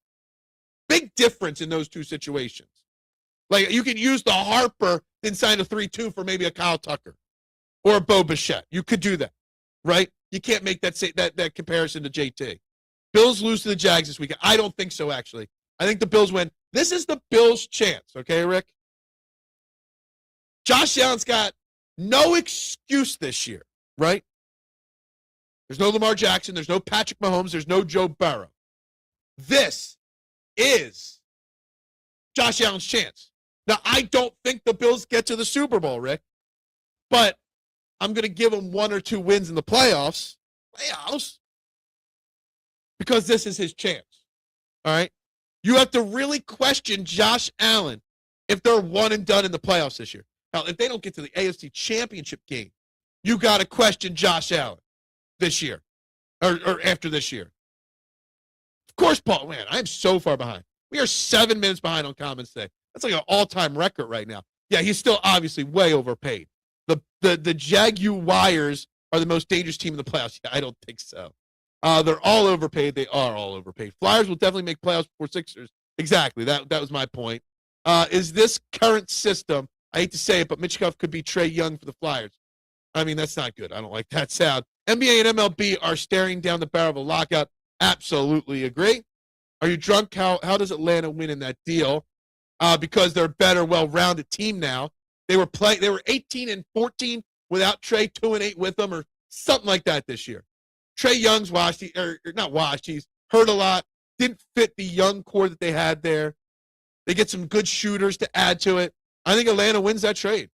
Big difference in those two situations. Like, you could use the Harper, then sign a 3-2 for maybe a Kyle Tucker or a Bo Bichette. You could do that, right? You can't make that comparison to JT. Bills lose to the Jags this weekend. I don't think so, actually. I think the Bills win. This is the Bills' chance, okay, Rick? Josh Allen's got no excuse this year, right? There's no Lamar Jackson. There's no Patrick Mahomes. There's no Joe Burrow. This is Josh Allen's chance. Now, I don't think the Bills get to the Super Bowl, Rick, but I'm going to give them 1 or 2 wins in the playoffs, because this is his chance, all right? You have to really question Josh Allen if they're one and done in the playoffs this year. Now, if they don't get to the AFC Championship game, you got to question Josh Allen this year or after this year. Of course, Paul, man, I'm so far behind. We are 7 minutes behind on comments today. That's like an all-time record right now. Yeah, he's still obviously way overpaid. The Jaguars are the most dangerous team in the playoffs. Yeah, I don't think so. They're all overpaid. They are all overpaid. Flyers will definitely make playoffs before Sixers. Exactly. That was my point. Is this current system, I hate to say it, but Mitchkov could be Trae Young for the Flyers. I mean, that's not good. I don't like that sound. NBA and MLB are staring down the barrel of a lockout. Absolutely agree. Are you drunk? How does Atlanta win in that deal? Because they're a better, well-rounded team now. They were 18-14 without Trae, 2-8 with them, or something like that this year. Trae Young's washed, or not washed. He's hurt a lot. Didn't fit the young core that they had there. They get some good shooters to add to it. I think Atlanta wins that trade.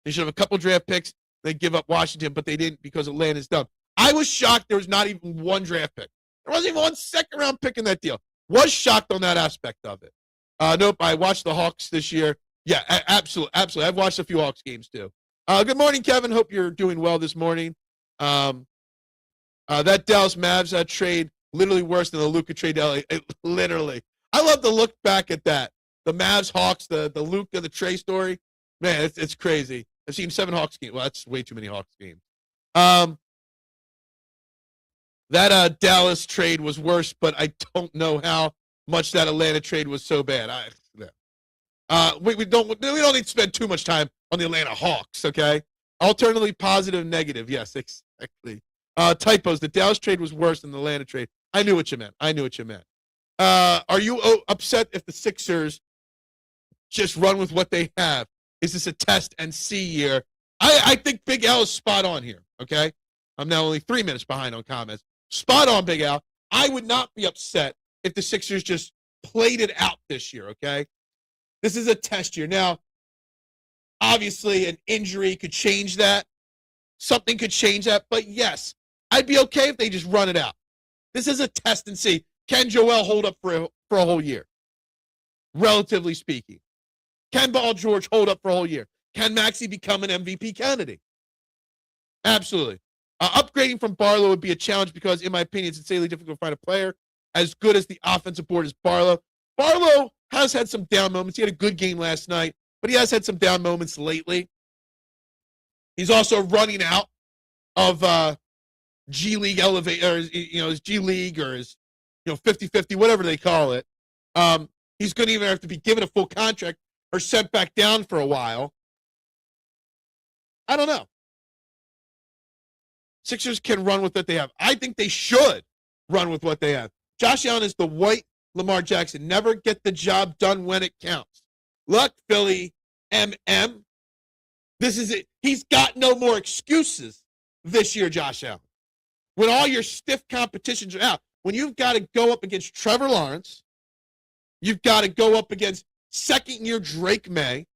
They should have a couple draft picks. They give up Washington, but they didn't because Atlanta's dumb. I was shocked there was not even one draft pick. There wasn't even one second-round pick in that deal. Was shocked on that aspect of it. Nope, I watched the Hawks this year. Yeah, absolutely. I've watched a few Hawks games, too. Good morning, Kevin. Hope you're doing well this morning. That Dallas Mavs trade, literally worse than the Luka trade. Literally. I love to look back at that. The Mavs, Hawks, the Luka, the Trae story. Man, it's crazy. I've seen 7 Hawks games. Well, that's way too many Hawks games. That Dallas trade was worse, but I don't know how much that Atlanta trade was so bad. We don't need to spend too much time on the Atlanta Hawks, okay? Alternatively, positive, negative. Yes, exactly. Typos. The Dallas trade was worse than the Atlanta trade. I knew what you meant. Are you upset if the Sixers just run with what they have? Is this a test and see year? I think Big L is spot on here, okay? I'm now only 3 minutes behind on comments. Spot on, Big Al. I would not be upset if the Sixers just played it out this year, okay? This is a test year. Now, obviously, an injury could change that. Something could change that. But, yes, I'd be okay if they just run it out. This is a test and see. Can Joel hold up for a whole year? Relatively speaking. Can Paul George hold up for a whole year? Can Maxey become an MVP candidate? Absolutely. Upgrading from Barlow would be a challenge because, in my opinion, it's insanely difficult to find a player as good as the offensive board as Barlow. Barlow has had some down moments. He had a good game last night, but he has had some down moments lately. He's also running out of G League elevate, or his G League or his 50-50, whatever they call it. He's going to either have to be given a full contract or sent back down for a while. I don't know. Sixers can run with what they have. I think they should run with what they have. Josh Allen is the white Lamar Jackson. Never get the job done when it counts. Look, Philly, MM. This is it. He's got no more excuses this year, Josh Allen. When all your stiff competitions are out, when you've got to go up against Trevor Lawrence, you've got to go up against second-year Drake May,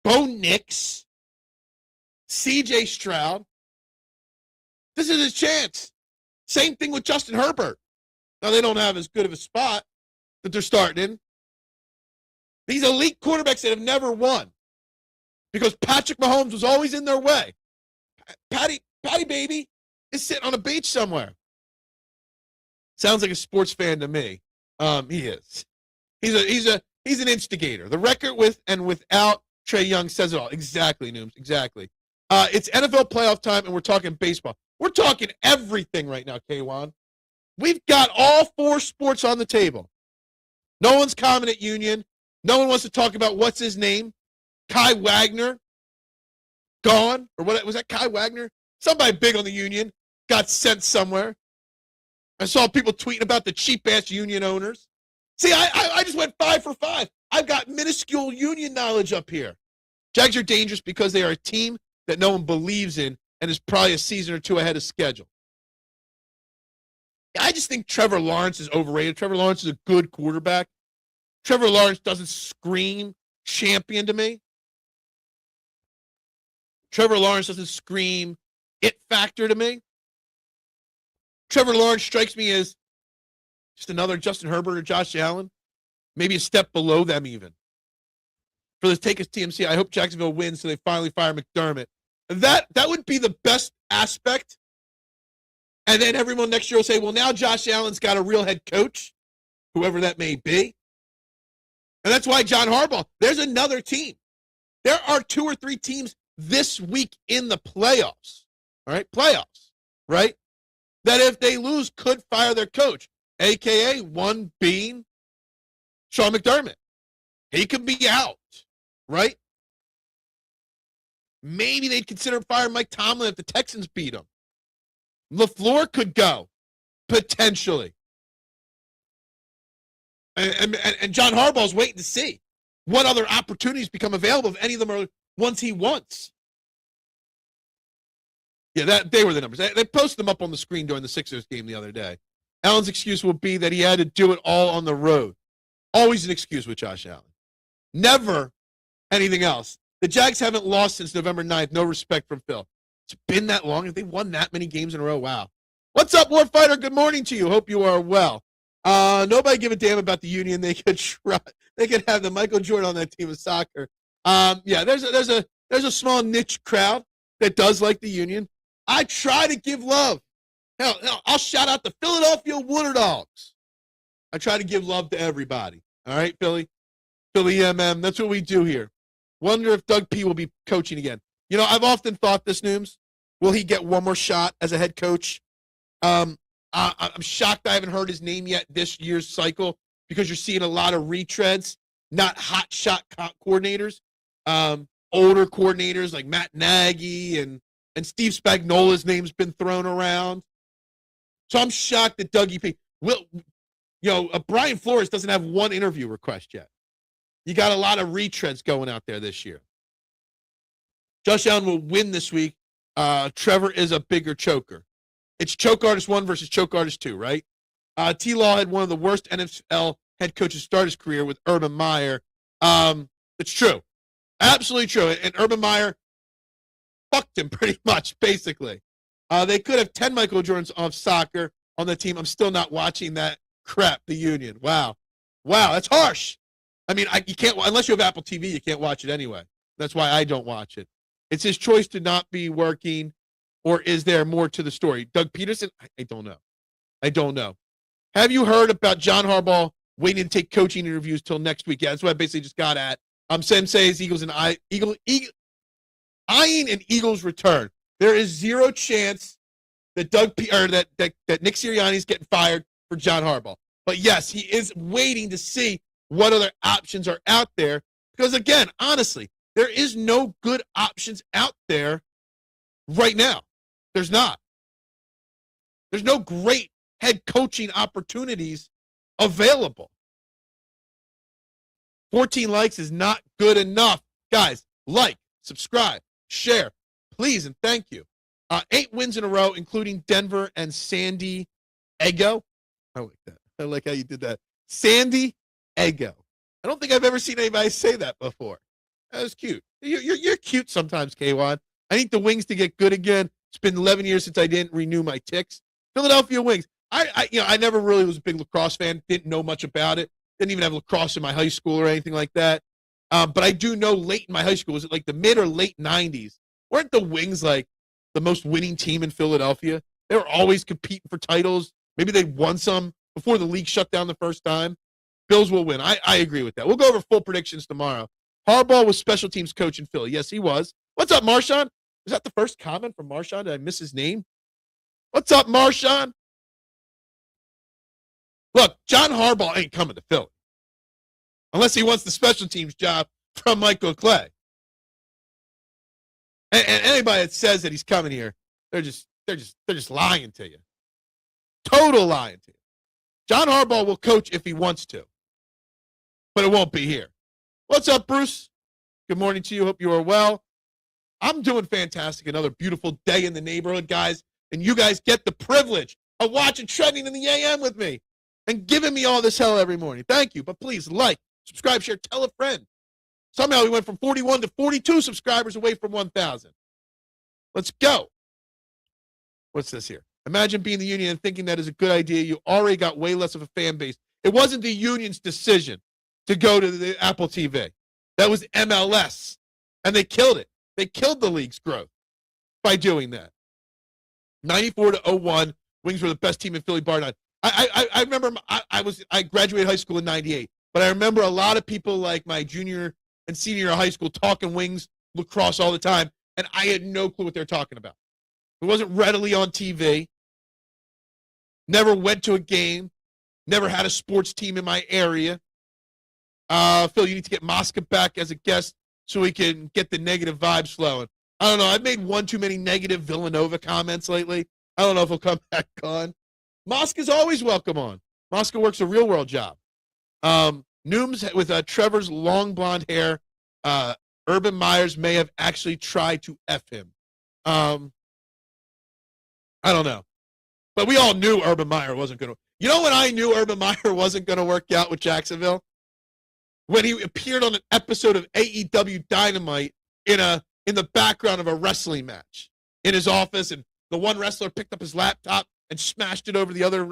Bo Nix, C.J. Stroud. This is his chance. Same thing with Justin Herbert. Now, they don't have as good of a spot that they're starting in. These elite quarterbacks that have never won because Patrick Mahomes was always in their way. Patty baby is sitting on a beach somewhere. Sounds like a sports fan to me. He is. He's an instigator. The record with and without Trae Young says it all. Exactly, Nooms. Exactly. It's NFL playoff time, and we're talking baseball. We're talking everything right now, K1. We've got all four sports on the table. No one's comment at Union. No one wants to talk about what's his name. Kai Wagner. Gone. Or what was that, Kai Wagner? Somebody big on the Union. Got sent somewhere. I saw people tweeting about the cheap-ass Union owners. See, I just went 5 for 5. I've got minuscule Union knowledge up here. Jags are dangerous because they are a team that no one believes in and is probably a season or two ahead of schedule. I just think Trevor Lawrence is overrated. Trevor Lawrence is a good quarterback. Trevor Lawrence doesn't scream champion to me. Trevor Lawrence doesn't scream it factor to me. Trevor Lawrence strikes me as just another Justin Herbert or Josh Allen, maybe a step below them even. For the take us TMC, I hope Jacksonville wins so they finally fire McDermott. That would be the best aspect. And then everyone next year will say, well, now Josh Allen's got a real head coach, whoever that may be. And that's why John Harbaugh, there's another team. There are 2 or 3 teams this week in the playoffs. All right, playoffs, right? That if they lose, could fire their coach, a.k.a. one being Sean McDermott. He could be out, right? Maybe they'd consider firing Mike Tomlin if the Texans beat him. LaFleur could go, potentially. And John Harbaugh's waiting to see what other opportunities become available, if any of them are ones he wants. Yeah, they were the numbers. They posted them up on the screen during the Sixers game the other day. Allen's excuse will be that he had to do it all on the road. Always an excuse with Josh Allen. Never anything else. The Jags haven't lost since November 9th. No respect from Phil. It's been that long. Have they won that many games in a row? Wow. What's up, Warfighter? Good morning to you. Hope you are well. Nobody give a damn about the Union. They could have the Michael Jordan on that team of soccer. Yeah, there's a small niche crowd that does like the Union. I try to give love. Hell, I'll shout out the Philadelphia Water Dogs. I try to give love to everybody. All right, Philly? Philly MM. That's what we do here. Wonder if Doug P. will be coaching again. You know, I've often thought this, Nooms. Will he get one more shot as a head coach? I'm shocked I haven't heard his name yet this year's cycle because you're seeing a lot of retreads, not hot shot coordinators. Older coordinators like Matt Nagy and Steve Spagnuolo's name's been thrown around. So I'm shocked that Dougie P. Brian Flores doesn't have one interview request yet. You got a lot of retreads going out there this year. Josh Allen will win this week. Trevor is a bigger choker. It's choke artist 1 versus choke artist 2, right? T-Law had one of the worst NFL head coaches start his career with Urban Meyer. It's true. Absolutely true. And Urban Meyer fucked him pretty much, basically. They could have 10 Michael Jordans of soccer on the team. I'm still not watching that crap, the Union. Wow, that's harsh. I mean, you can't, unless you have Apple TV, you can't watch it anyway. That's why I don't watch it. It's his choice to not be working, or is there more to the story? Doug Peterson? I don't know. I don't know. Have you heard about John Harbaugh waiting to take coaching interviews till next week? Yeah, that's what I basically just got at. Sam says Eagles and eyeing an Eagles return. There is zero chance that that Nick Sirianni is getting fired for John Harbaugh. But yes, he is waiting to see what other options are out there. Because again, honestly, there is no good options out there right now. There's not. There's no great head coaching opportunities available. 14 likes is not good enough. Guys, like, subscribe, share, please, and thank you. 8 wins in a row, including Denver and San Diego. I like that. I like how you did that. San Diego. I don't think I've ever seen anybody say that before. That was cute. You're cute sometimes, K1. I need the Wings to get good again. It's been 11 years since I didn't renew my ticks. Philadelphia Wings. I never really was a big lacrosse fan. Didn't know much about it. Didn't even have lacrosse in my high school or anything like that. But I do know late in my high school, was it like the mid or late 90s? Weren't the Wings like the most winning team in Philadelphia? They were always competing for titles. Maybe they won some before the league shut down the first time. Bills will win. I agree with that. We'll go over full predictions tomorrow. Harbaugh was special teams coach in Philly. Yes, he was. What's up, Marshawn? Was that the first comment from Marshawn? Did I miss his name? What's up, Marshawn? Look, John Harbaugh ain't coming to Philly unless he wants the special teams job from Michael Clay. And anybody that says that he's coming here, they're just lying to you. Total lying to you. John Harbaugh will coach if he wants to, but it won't be here. What's up, Bruce? Good morning to you. Hope you are well. I'm doing fantastic. Another beautiful day in the neighborhood, guys. And you guys get the privilege of watching Trending in the AM with me and giving me all this hell every morning. Thank you. But please like, subscribe, share, tell a friend. Somehow we went from 41 to 42 subscribers away from 1,000. Let's go. What's this here? Imagine being the union and thinking that is a good idea. You already got way less of a fan base. It wasn't the union's decision to go to the Apple TV. That was MLS. And they killed it. They killed the league's growth by doing that. 94 to 01, Wings were the best team in Philly, bar none. I remember I graduated high school in 98, but I remember a lot of people like my junior and senior year of high school talking Wings lacrosse all the time, and I had no clue what they're talking about. It wasn't readily on TV. Never went to a game. Never had a sports team in my area. Phil, you need to get Mosca back as a guest so we can get the negative vibes flowing. I don't know. I've made one too many negative Villanova comments lately. I don't know if he'll come back on. Mosca's always welcome on. Mosca works a real world job. Nooms with Trevor's long blonde hair. Urban Meyers may have actually tried to F him. I don't know. But we all knew Urban Meyer wasn't going to. You know when I knew Urban Meyer wasn't going to work out with Jacksonville? When he appeared on an episode of AEW Dynamite in the background of a wrestling match in his office, and the one wrestler picked up his laptop and smashed it over the other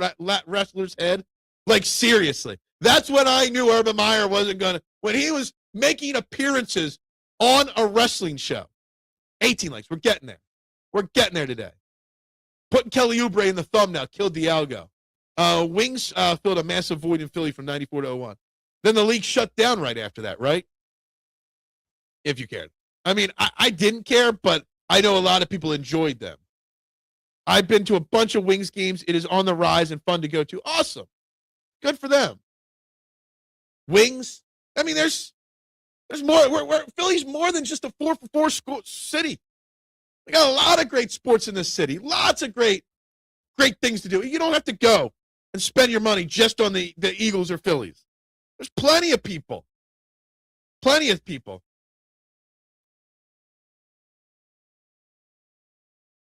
wrestler's head. Like, seriously. That's when I knew Urban Meyer wasn't going to. When he was making appearances on a wrestling show. 18 likes. We're getting there. We're getting there today. Putting Kelly Oubre in the thumbnail killed Dialgo. Wings filled a massive void in Philly from 94 to 01. Then the league shut down right after that, right? If you cared. I mean, I didn't care, but I know a lot of people enjoyed them. I've been to a bunch of Wings games. It is on the rise and fun to go to. Awesome. Good for them. Wings. I mean, there's more. Philly's more than just a 4-for-4 school city. We got a lot of great sports in this city. Lots of great things to do. You don't have to go and spend your money just on the Eagles or Phillies. There's plenty of people. Plenty of people.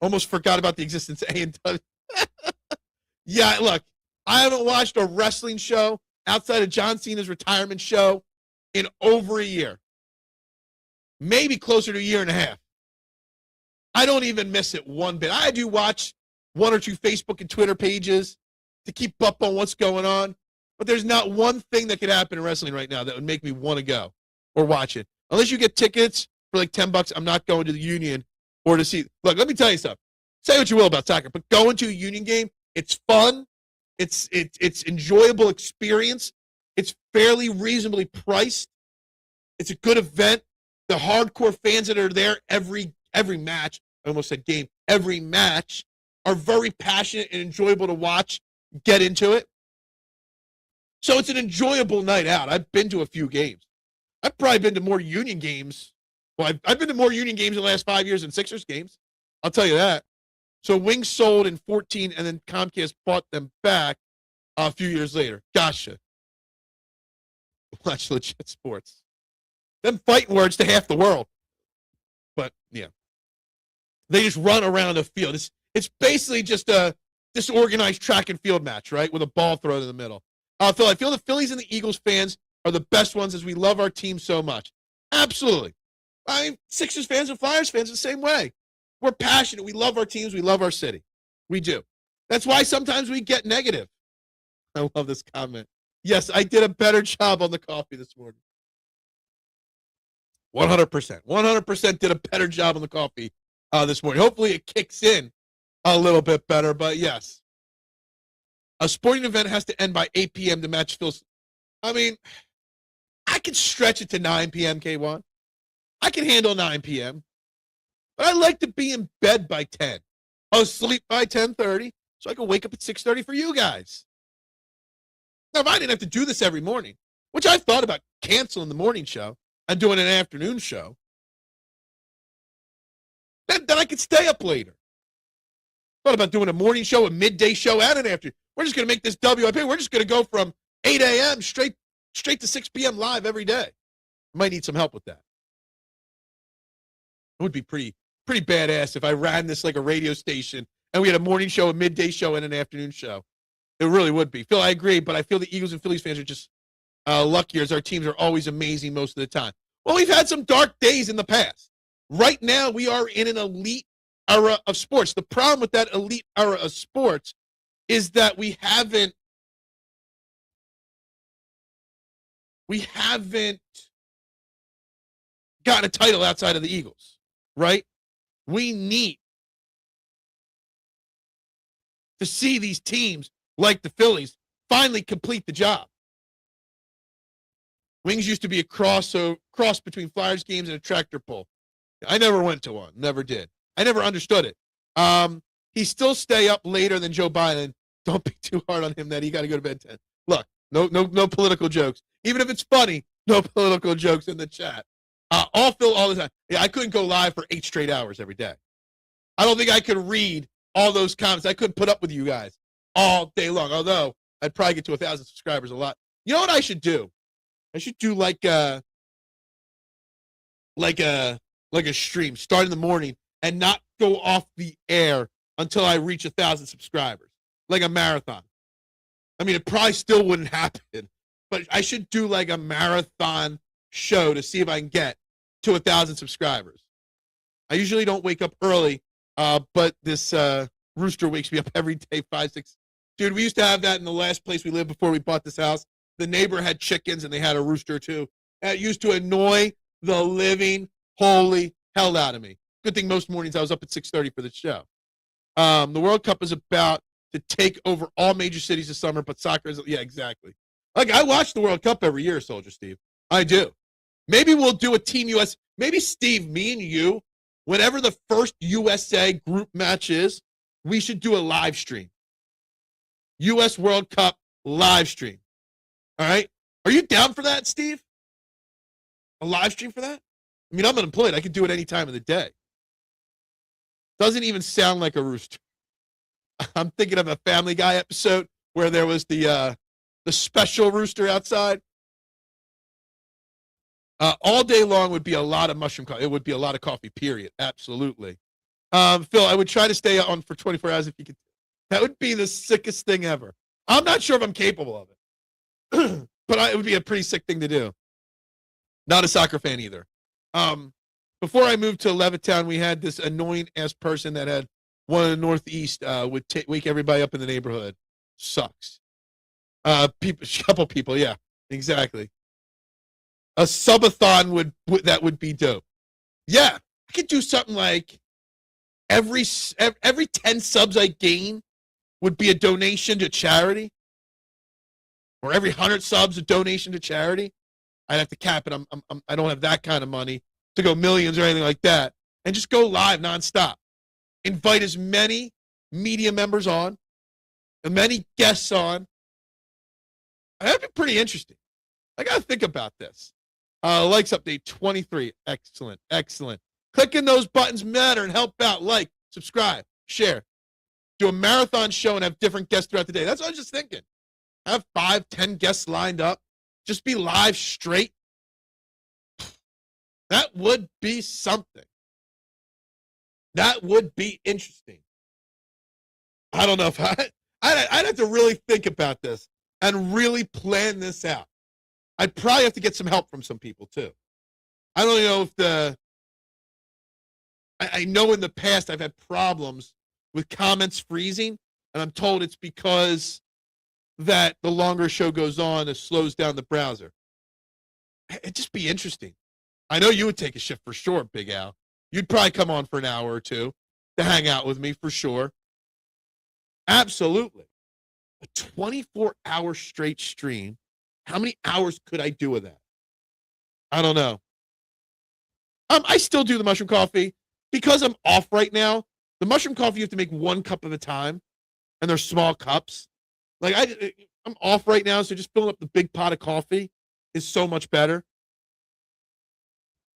Almost forgot about the existence of A&W. Yeah, look, I haven't watched a wrestling show outside of John Cena's retirement show in over a year. Maybe closer to a year and a half. I don't even miss it one bit. I do watch one or two Facebook and Twitter pages to keep up on what's going on, but there's not one thing that could happen in wrestling right now that would make me want to go or watch it. Unless you get tickets for like $10, I'm not going to the Union or to see. Look, let me tell you something. Say what you will about soccer, but going to a Union game, it's fun. It's enjoyable experience. It's fairly reasonably priced. It's a good event. The hardcore fans that are there every match, I almost said game, every match, are very passionate and enjoyable to watch, get into it. So it's an enjoyable night out. I've been to a few games. I've probably been to more Union games. Well, I've been to more Union games in the last 5 years than Sixers games. I'll tell you that. So Wings sold in 14, and then Comcast bought them back a few years later. Gotcha. Watch legit sports. Them fighting words to half the world. But, yeah. They just run around the field. It's basically just a disorganized track and field match, right, with a ball thrown in the middle. Phil, I feel the Phillies and the Eagles fans are the best ones as we love our team so much. Absolutely. Sixers fans and Flyers fans the same way. We're passionate. We love our teams. We love our city. We do. That's why sometimes we get negative. I love this comment. Yes, I did a better job on the coffee this morning. 100%. 100% did a better job on the coffee this morning. Hopefully it kicks in a little bit better, but yes. A sporting event has to end by 8 p.m. to match Phil's. I mean, I can stretch it to 9 p.m., K1. I can handle 9 p.m., but I like to be in bed by 10. I'll sleep by 10:30 so I can wake up at 6:30 for you guys. Now, if I didn't have to do this every morning, which I've thought about canceling the morning show and doing an afternoon show, then I could stay up later. Thought about doing a morning show, a midday show, and an afternoon. We're just going to make this WIP. We're just going to go from 8 a.m. straight to 6 p.m. live every day. Might need some help with that. It would be pretty badass if I ran this like a radio station and we had a morning show, a midday show, and an afternoon show. It really would be. Phil, I agree, but I feel the Eagles and Phillies fans are just luckier as our teams are always amazing most of the time. Well, we've had some dark days in the past. Right now, we are in an elite era of sports. The problem with that elite era of sports is that we haven't gotten a title outside of the Eagles, right? We need to see these teams like the Phillies finally complete the job. Wings used to be a cross between Flyers games and a tractor pull. I never went to one, never did. I never understood it. He still stay up later than Joe Biden. Don't be too hard on him that he got to go to bed 10. Look, no political jokes. Even if it's funny, no political jokes in the chat. All Phil all the time. Yeah, I couldn't go live for 8 straight hours every day. I don't think I could read all those comments. I couldn't put up with you guys all day long. Although I'd probably get to 1,000 subscribers a lot. You know what I should do? I should do like a stream, start in the morning and not go off the air until I reach 1,000 subscribers, like a marathon. I mean, it probably still wouldn't happen, but I should do like a marathon show to see if I can get to 1,000 subscribers. I usually don't wake up early, but this rooster wakes me up every day, 5, 6. Dude, we used to have that in the last place we lived before we bought this house. The neighbor had chickens, and they had a rooster, too. That used to annoy the living holy hell out of me. Good thing most mornings I was up at 6:30 for the show. The World Cup is about to take over all major cities this summer, but soccer is, yeah, exactly. Like, I watch the World Cup every year, Soldier Steve. I do. Maybe we'll do a Team US. Maybe, Steve, me and you, whenever the first USA group match is, we should do a live stream. U.S. World Cup live stream. All right? Are you down for that, Steve? A live stream for that? I mean, I'm unemployed. I could do it any time of the day. Doesn't even sound like a rooster. I'm thinking of a Family Guy episode where there was the special rooster outside. All day long would be a lot of mushroom coffee. It would be a lot of coffee, period. Absolutely. Phil, I would try to stay on for 24 hours if you could. That would be the sickest thing ever. I'm not sure if I'm capable of it. But it would be a pretty sick thing to do. Not a soccer fan either. Before I moved to Levittown, we had this annoying-ass person that had one in the Northeast would wake everybody up in the neighborhood. Sucks. Couple people, yeah, exactly. A subathon would be dope. Yeah, I could do something like every 10 subs I gain would be a donation to charity, or every 100 subs a donation to charity. I'd have to cap it. I don't have that kind of money to go millions or anything like that. And just go live nonstop. Invite as many media members on, as many guests on. That'd be pretty interesting. I got to think about this. Likes update 23. Excellent. Excellent. Clicking those buttons matter and help out. Like, subscribe, share. Do a marathon show and have different guests throughout the day. That's what I was just thinking. Have 5, 10 guests lined up. Just be live straight. That would be something. That would be interesting. I don't know if I'd have to really think about this and really plan this out. I'd probably have to get some help from some people too. I don't know if I know in the past I've had problems with comments freezing, and I'm told it's because that the longer a show goes on, it slows down the browser. It'd just be interesting. I know you would take a shift for sure, Big Al. You'd probably come on for an hour or two to hang out with me for sure. Absolutely. A 24-hour straight stream. How many hours could I do with that? I don't know. I still do the mushroom coffee because I'm off right now. The mushroom coffee, you have to make 1 cup at a time, and they're small cups. Like I'm off right now, so just filling up the big pot of coffee is so much better.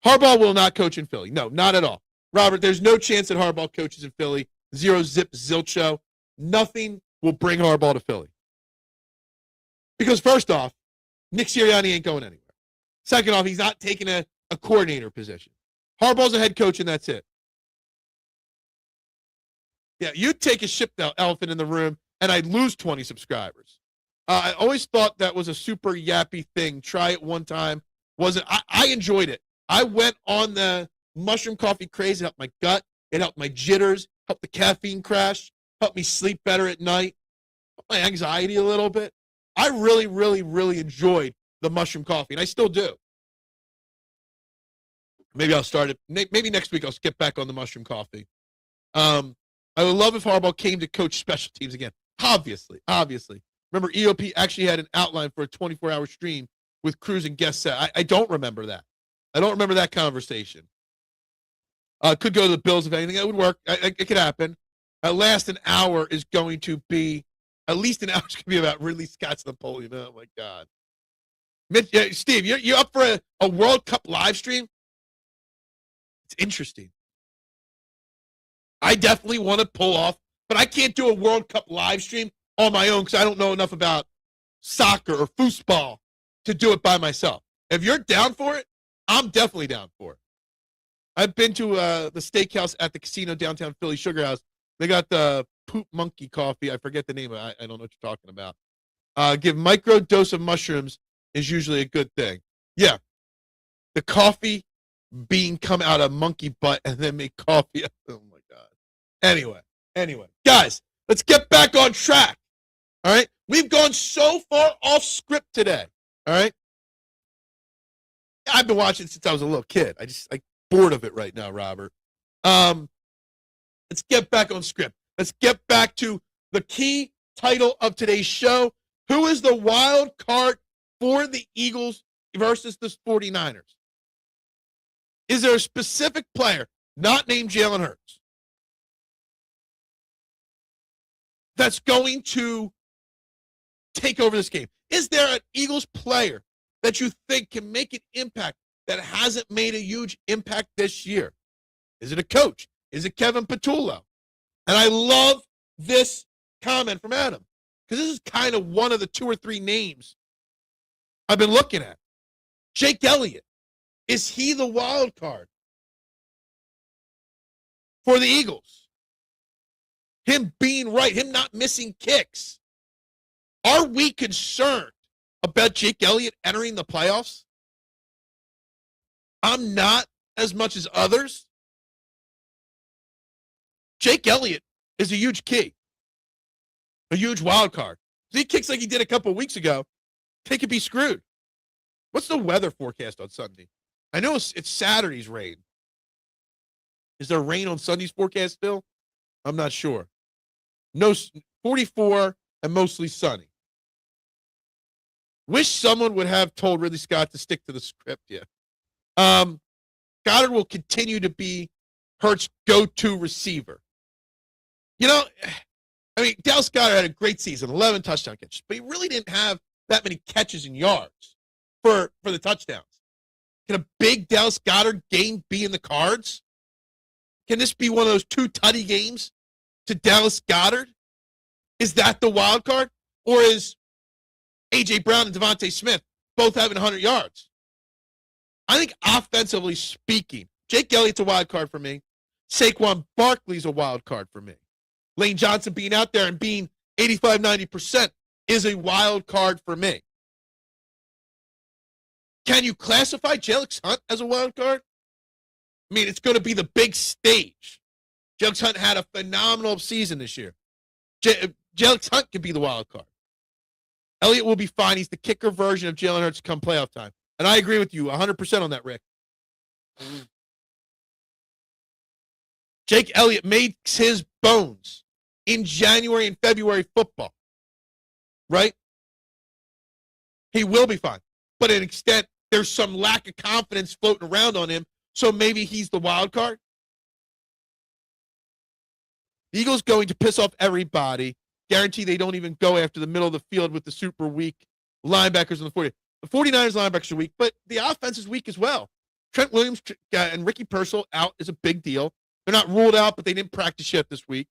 Harbaugh will not coach in Philly. No, not at all. Robert, there's no chance that Harbaugh coaches in Philly. 0 zip zilcho. Nothing will bring Harbaugh to Philly. Because first off, Nick Sirianni ain't going anywhere. Second off, he's not taking a coordinator position. Harbaugh's a head coach, and that's it. Yeah, you'd take a ship elephant in the room, and I'd lose 20 subscribers. I always thought that was a super yappy thing. Try it one time. I enjoyed it. I went on the mushroom coffee craze. It helped my gut. It helped my jitters. Helped the caffeine crash. Helped me sleep better at night. Helped my anxiety a little bit. I really, really, really enjoyed the mushroom coffee, and I still do. Maybe I'll start it. Maybe next week I'll get back on the mushroom coffee. I would love if Harbaugh came to coach special teams again. Obviously. Remember, EOP actually had an outline for a 24-hour stream with Cruz and guest set. I don't remember that. I don't remember that conversation. Could go to the Bills if anything. That would work. It could happen. At least an hour is going to be about Ridley Scott's Napoleon. Oh, my God. Steve, you're up for a World Cup live stream? It's interesting. I definitely want to pull off, but I can't do a World Cup live stream on my own because I don't know enough about soccer or foosball to do it by myself. If you're down for it, I'm definitely down for it. I've been to the steakhouse at the casino downtown Philly, Sugar House. They got the Poop Monkey coffee. I forget the name of it. I don't know what you're talking about. Give micro dose of mushrooms is usually a good thing. Yeah. The coffee bean come out of monkey butt and then make coffee. Oh, my God. Anyway. Guys, let's get back on track. All right? We've gone so far off script today. All right? I've been watching since I was a little kid. I'm bored of it right now, Robert. Let's get back on script. Let's get back to the key title of today's show. Who is the wild card for the Eagles versus the 49ers? Is there a specific player, not named Jalen Hurts, that's going to take over this game? Is there an Eagles player that you think can make an impact that hasn't made a huge impact this year? Is it a coach? Is it Kevin Patullo? And I love this comment from Adam because this is kind of one of the 2 or 3 names I've been looking at. Jake Elliott. Is he the wild card for the Eagles? Him being right, him not missing kicks. Are we concerned about Jake Elliott entering the playoffs? I'm not as much as others. Jake Elliott is a huge key, a huge wild card. If he kicks like he did a couple of weeks ago, they could be screwed. What's the weather forecast on Sunday? I know it's Saturday's rain. Is there rain on Sunday's forecast, Phil? I'm not sure. No, 44 and mostly sunny. Wish someone would have told Ridley Scott to stick to the script. Yeah. Goddard will continue to be Hurts' go-to receiver. You know, I mean, Dallas Goddard had a great season, 11 touchdown catches, but he really didn't have that many catches and yards for the touchdowns. Can a big Dallas Goddard game be in the cards? Can this be one of those two tutty games to Dallas Goddard? Is that the wild card? Or is A.J. Brown and Devontae Smith both having 100 yards? I think offensively speaking, Jake Elliott's a wild card for me. Saquon Barkley's a wild card for me. Lane Johnson being out there and being 85, 90% is a wild card for me. Can you classify Jalen Hunt as a wild card? I mean, it's going to be the big stage. Jalen Hunt had a phenomenal season this year. Jalen Hunt could be the wild card. Elliott will be fine. He's the kicker version of Jalen Hurts come playoff time. And I agree with you 100% on that, Rick. Jake Elliott makes his bones in January and February football. Right? He will be fine. But to an extent, there's some lack of confidence floating around on him, so maybe he's the wild card. The Eagles going to piss off everybody. Guarantee they don't even go after the middle of the field with the super weak linebackers in the 40. The 49ers linebackers are weak, but the offense is weak as well. Trent Williams and Ricky Pearsall out is a big deal. They're not ruled out, but they didn't practice yet this week.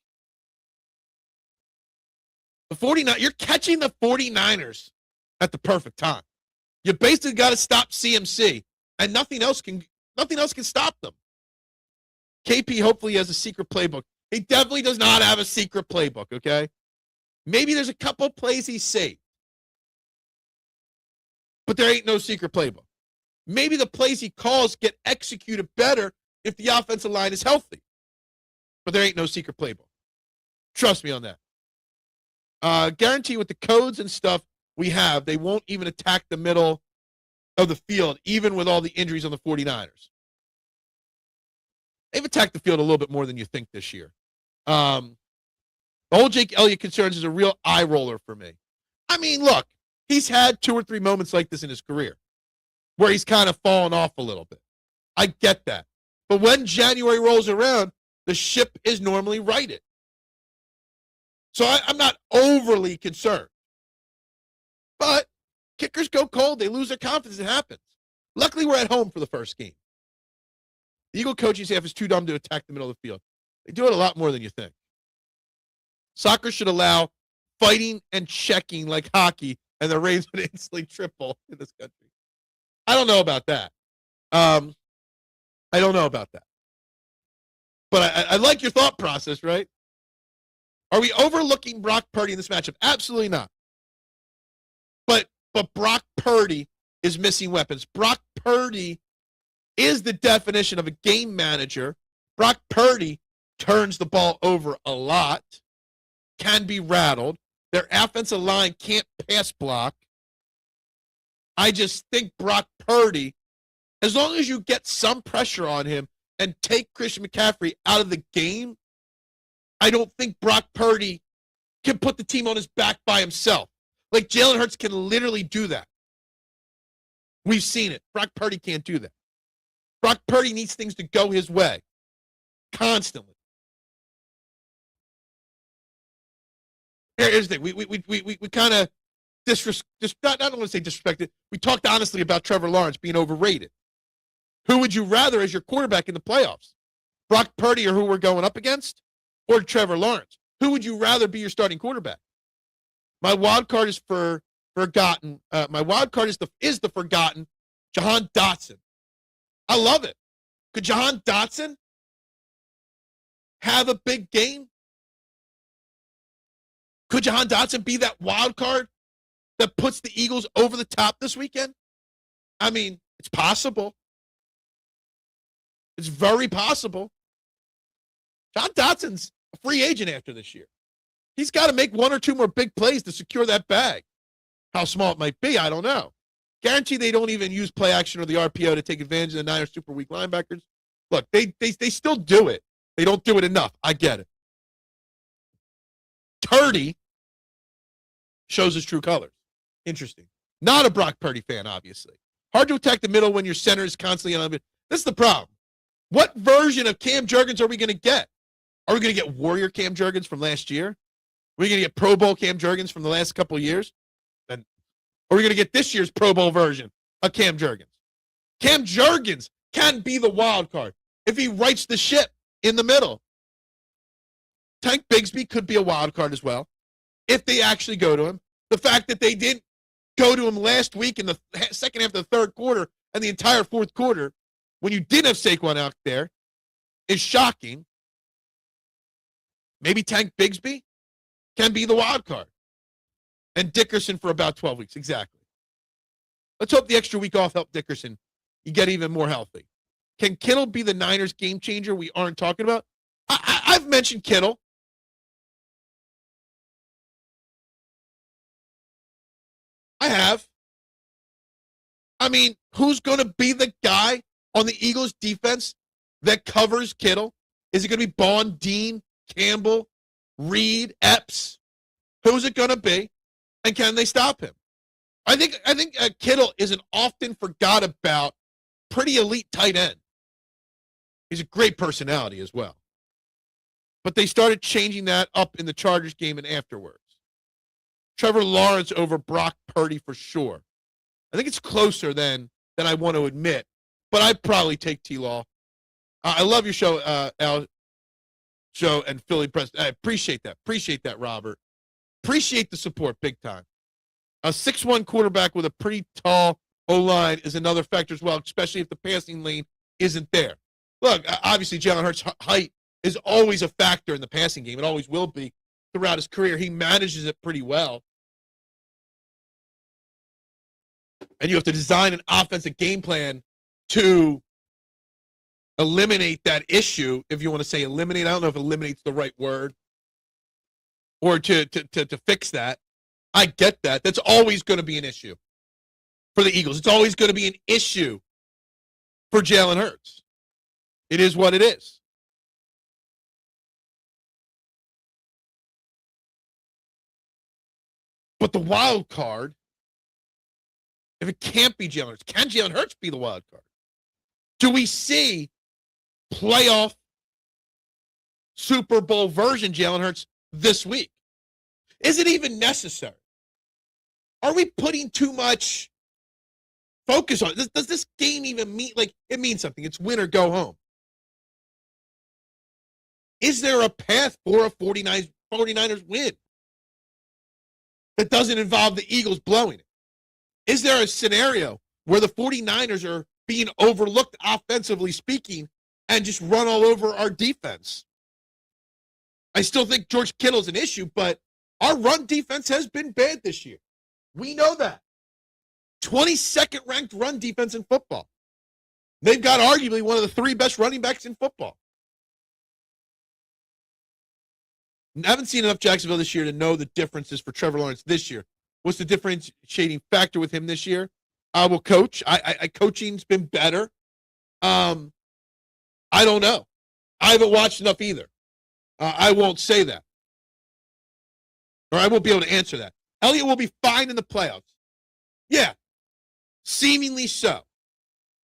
The 49ers, you're catching the 49ers at the perfect time. You basically got to stop CMC, and nothing else can stop them. KP hopefully has a secret playbook. He definitely does not have a secret playbook, okay? Maybe there's a couple plays he saved. But there ain't no secret playbook. Maybe the plays he calls get executed better if the offensive line is healthy. But there ain't no secret playbook. Trust me on that. Guarantee with the codes and stuff we have, they won't even attack the middle of the field, even with all the injuries on the 49ers. They've attacked the field a little bit more than you think this year. The whole Jake Elliott concerns is a real eye roller for me. I mean, look, he's had 2 or 3 moments like this in his career where he's kind of fallen off a little bit. I get that. But when January rolls around, the ship is normally righted. So I'm not overly concerned. But kickers go cold. They lose their confidence. It happens. Luckily, we're at home for the first game. The Eagle coaching staff is too dumb to attack the middle of the field. They do it a lot more than you think. Soccer should allow fighting and checking like hockey, and the Rays would instantly triple in this country. I don't know about that. I don't know about that. But I like your thought process, right? Are we overlooking Brock Purdy in this matchup? Absolutely not. But Brock Purdy is missing weapons. Brock Purdy is the definition of a game manager. Brock Purdy turns the ball over a lot, can be rattled. Their offensive line can't pass block. I just think Brock Purdy, as long as you get some pressure on him and take Christian McCaffrey out of the game, I don't think Brock Purdy can put the team on his back by himself. Like Jalen Hurts can literally do that. We've seen it. Brock Purdy can't do that. Brock Purdy needs things to go his way constantly. Here's the thing. We kind of I don't want to say disrespected. We talked honestly about Trevor Lawrence being overrated. Who would you rather as your quarterback in the playoffs? Brock Purdy or who we're going up against? Or Trevor Lawrence? Who would you rather be your starting quarterback? My wild card is forgotten. My wild card is the forgotten Jahan Dotson. I love it. Could Jahan Dotson have a big game? Could Jahan Dotson be that wild card that puts the Eagles over the top this weekend? I mean, it's possible. It's very possible. Jahan Dotson's a free agent after this year. He's got to make 1 or 2 more big plays to secure that bag. How small it might be, I don't know. Guarantee they don't even use play action or the RPO to take advantage of the Niners super weak linebackers. Look, they still do it. They don't do it enough. I get it. Purdy shows his true colors. Interesting. Not a Brock Purdy fan, obviously. Hard to attack the middle when your center is constantly on. This is the problem. What version of Cam Jurgens are we going to get? Are we going to get Warrior Cam Jurgens from last year? Are we going to get Pro Bowl Cam Jurgens from the last couple of years? And are we going to get this year's Pro Bowl version of Cam Jurgens? Cam Jurgens can be the wild card if he rights the ship in the middle. Tank Bigsby could be a wild card as well if they actually go to him. The fact that they didn't go to him last week in the second half of the third quarter and the entire fourth quarter when you did have Saquon out there is shocking. Maybe Tank Bigsby can be the wild card. And Dickerson for about 12 weeks. Exactly. Let's hope the extra week off helped Dickerson. You get even more healthy. Can Kittle be the Niners game changer we aren't talking about? I've mentioned Kittle. I have. I mean, who's going to be the guy on the Eagles defense that covers Kittle? Is it going to be Bond, Dean, Campbell, Reed, Epps? Who's it going to be? And can they stop him? I think Kittle is an often forgot about, pretty elite tight end. He's a great personality as well. But they started changing that up in the Chargers game and afterwards. Trevor Lawrence over Brock Purdy for sure. I think it's closer than I want to admit. But I'd probably take T-Law. I love your show, Al. Show and Philly Press. I appreciate that. Appreciate that, Robert. Appreciate the support big time. A 6'1" quarterback with a pretty tall O-line is another factor as well, especially if the passing lane isn't there. Look, obviously Jalen Hurts' height is always a factor in the passing game. It always will be throughout his career. He manages it pretty well. And you have to design an offensive game plan to eliminate that issue, if you want to say eliminate. I don't know if eliminate's the right word. Or to fix that. I get that. That's always going to be an issue for the Eagles. It's always going to be an issue for Jalen Hurts. It is what it is. But the wild card, if it can't be Jalen Hurts, can Jalen Hurts be the wild card? Do we see playoff Super Bowl version Jalen Hurts this week? Is it even necessary? Are we putting too much focus on it? Does this game even mean, like, it means something? It's win or go home. Is there a path for a 49ers win that doesn't involve the Eagles blowing it? Is there a scenario where the 49ers are being overlooked offensively speaking and just run all over our defense? I still think George Kittle is an issue, but our run defense has been bad this year. We know that. 22nd ranked run defense in football. They've got arguably one of the three best running backs in football. I haven't seen enough Jacksonville this year to know the differences for Trevor Lawrence this year. What's the differentiating factor with him this year? I will coach. Coaching's been better. I don't know. I haven't watched enough either. I won't say that. Or I won't be able to answer that. Elliott will be fine in the playoffs. Yeah. Seemingly so.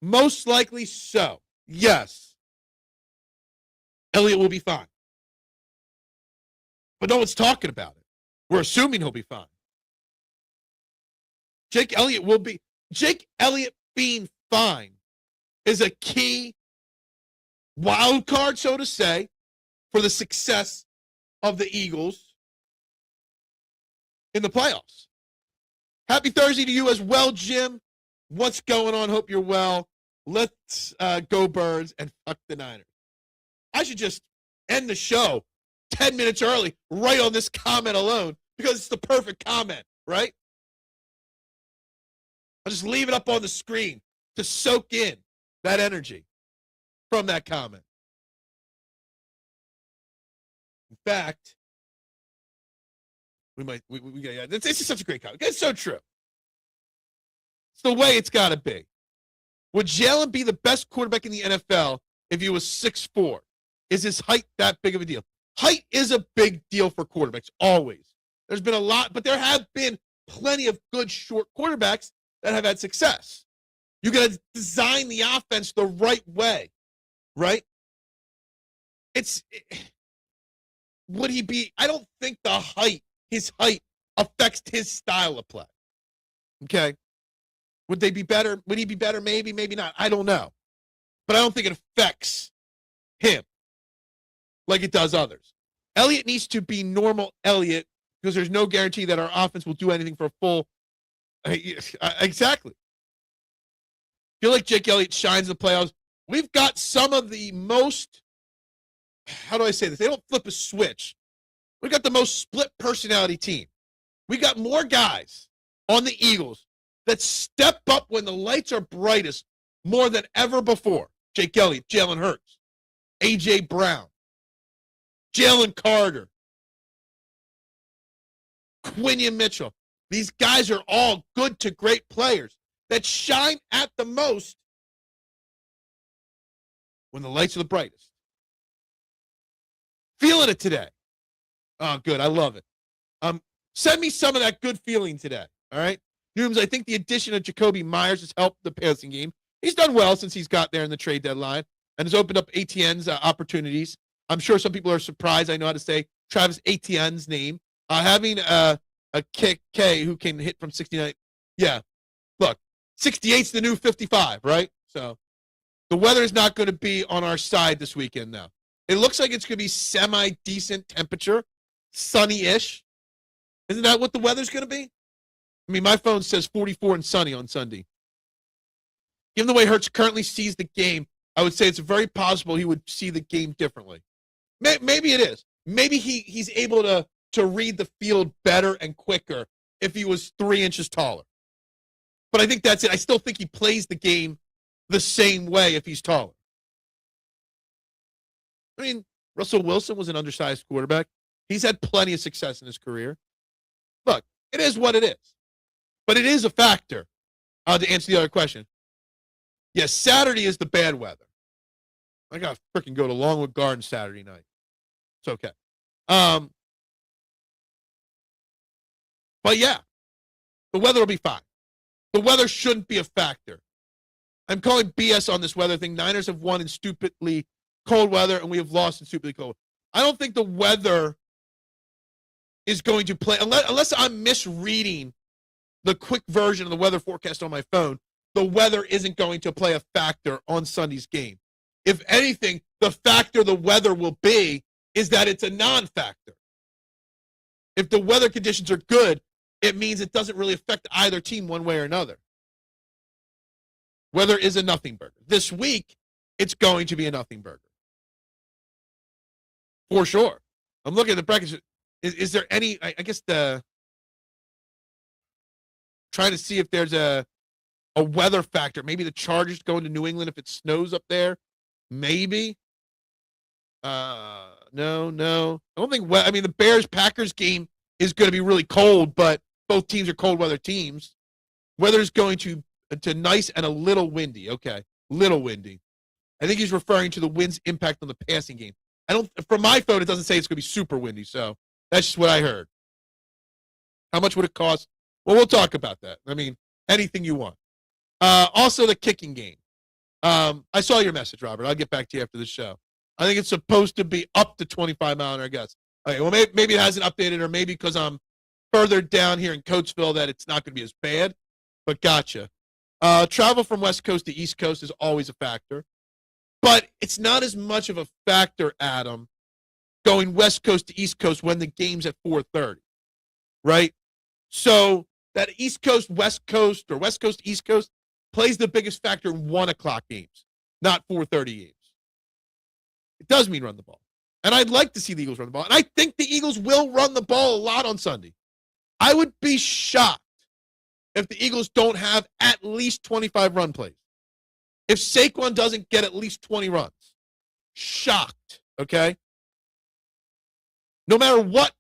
Most likely so. Yes. Elliott will be fine. But no one's talking about it. We're assuming he'll be fine. Jake Elliott being fine is a key wild card, so to say, for the success of the Eagles in the playoffs. Happy Thursday to you as well, Jim. What's going on? Hope you're well. Let's go Birds and fuck the Niners. I should just end the show 10 minutes early right on this comment alone because it's the perfect comment, right? I'll just leave it up on the screen to soak in that energy from that comment. In fact, it's just such a great comment. It's so true. It's the way it's got to be. Would Jalen be the best quarterback in the NFL if he was 6'4"? Is his height that big of a deal? Height is a big deal for quarterbacks, always. There's been a lot, but there have been plenty of good short quarterbacks that have had success. You got to design the offense the right way, right? Would he be, I don't think his height affects his style of play. Okay. Would they be better? Would he be better? Maybe, maybe not. I don't know. But I don't think it affects him like it does others. Elliott needs to be normal Elliott because there's no guarantee that our offense will do anything for a full. Exactly. I feel like Jake Elliott shines in the playoffs. We've got some of the most, how do I say this? They don't flip a switch. We've got the most split personality team. We got more guys on the Eagles that step up when the lights are brightest more than ever before. Jake Elliott, Jalen Hurts, A.J. Brown, Jalen Carter, Quinion Mitchell. These guys are all good to great players that shine at the most when the lights are the brightest. Feeling it today. Oh, good. I love it. Send me some of that good feeling today. All right. Nooms, I think the addition of Jacoby Myers has helped the passing game. He's done well since he's got there in the trade deadline and has opened up ATN's opportunities. I'm sure some people are surprised I know how to say Travis Etienne's name. Having a K who can hit from 69. Yeah. Look, 68's the new 55, right? So the weather is not going to be on our side this weekend now. It looks like it's going to be semi-decent temperature, sunny-ish. Isn't that what the weather's going to be? I mean, my phone says 44 and sunny on Sunday. Given the way Hurts currently sees the game, I would say it's very possible he would see the game differently. Maybe it is. Maybe he's able to read the field better and quicker if he was 3 inches taller. But I think that's it. I still think he plays the game the same way if he's taller. I mean, Russell Wilson was an undersized quarterback. He's had plenty of success in his career. Look, it is what it is. But it is a factor, to answer the other question. Yes, Saturday is the bad weather. I got to freaking go to Longwood Gardens Saturday night. It's okay. But yeah, the weather will be fine. The weather shouldn't be a factor. I'm calling BS on this weather thing. Niners have won in stupidly cold weather, and we have lost in stupidly cold. I don't think the weather is going to play, unless I'm misreading the quick version of the weather forecast on my phone. The weather isn't going to play a factor on Sunday's game. If anything, the factor the weather will be is that it's a non-factor. If the weather conditions are good, it means it doesn't really affect either team one way or another. Weather is a nothing burger. This week, it's going to be a nothing burger. For sure. I'm looking at the brackets. Is there any, I guess trying to see if there's a weather factor. Maybe the Chargers going to New England if it snows up there. Maybe. No. I don't think, I mean, the Bears-Packers game is going to be really cold, but both teams are cold weather teams. Weather's going to nice and a little windy. Okay, little windy. I think he's referring to the wind's impact on the passing game. From my phone, it doesn't say it's going to be super windy, so that's just what I heard. How much would it cost? Well, we'll talk about that. I mean, anything you want. Also, the kicking game. I saw your message, Robert. I'll get back to you after the show. I think it's supposed to be up to 25 mile an hour gusts. Okay, well, maybe it hasn't updated, or maybe because I'm further down here in Coatesville that it's not going to be as bad, but gotcha. Travel from West Coast to East Coast is always a factor, but it's not as much of a factor, Adam, going West Coast to East Coast when the game's at 4:30, right? So that East Coast, West Coast, or West Coast, East Coast plays the biggest factor in 1 o'clock games, not 4:30 games. It does mean run the ball. And I'd like to see the Eagles run the ball. And I think the Eagles will run the ball a lot on Sunday. I would be shocked if the Eagles don't have at least 25 run plays. If Saquon doesn't get at least 20 runs. Shocked, okay? No matter what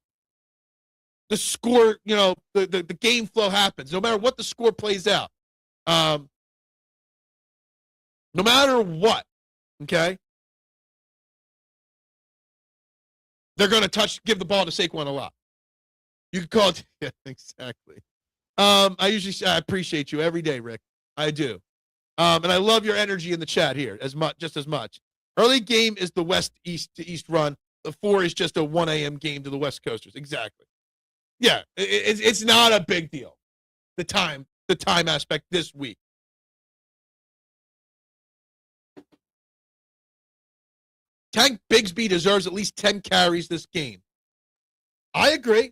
the score, the game flow happens, no matter what the score plays out, no matter what, okay? they're going to give the ball to Saquon a lot. You can call it, yeah, exactly. I appreciate you every day, Rick. I do. And I love your energy in the chat here just as much. Early game is the west east to east run. The 4 is just a 1 a.m. game to the West Coasters. Exactly. Yeah, it's not a big deal. The time aspect this week. Tank Bigsby deserves at least 10 carries this game. I agree.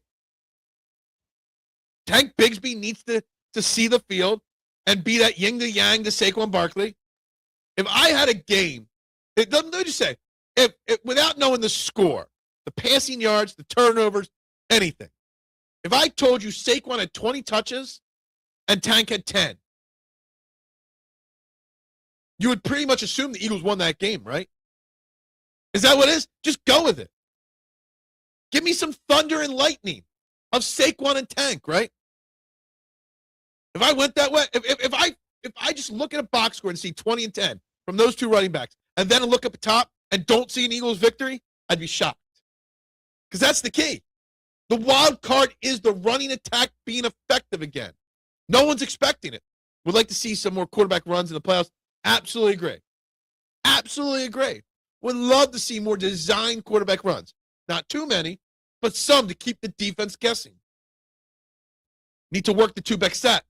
Tank Bigsby needs to see the field and be that yin to yang to Saquon Barkley. If I had a game, let me just say, if without knowing the score, the passing yards, the turnovers, anything, if I told you Saquon had 20 touches and Tank had 10, you would pretty much assume the Eagles won that game, right? Is that what it is? Just go with it. Give me some thunder and lightning of Saquon and Tank, right? If I went that way, if I just look at a box score and see 20 and 10 from those two running backs, and then look up the top and don't see an Eagles victory, I'd be shocked. Because that's the key. The wild card is the running attack being effective again. No one's expecting it. Would like to see some more quarterback runs in the playoffs. Absolutely agree. Absolutely agree. Would love to see more designed quarterback runs. Not too many, but some to keep the defense guessing. Need to work the two-back set.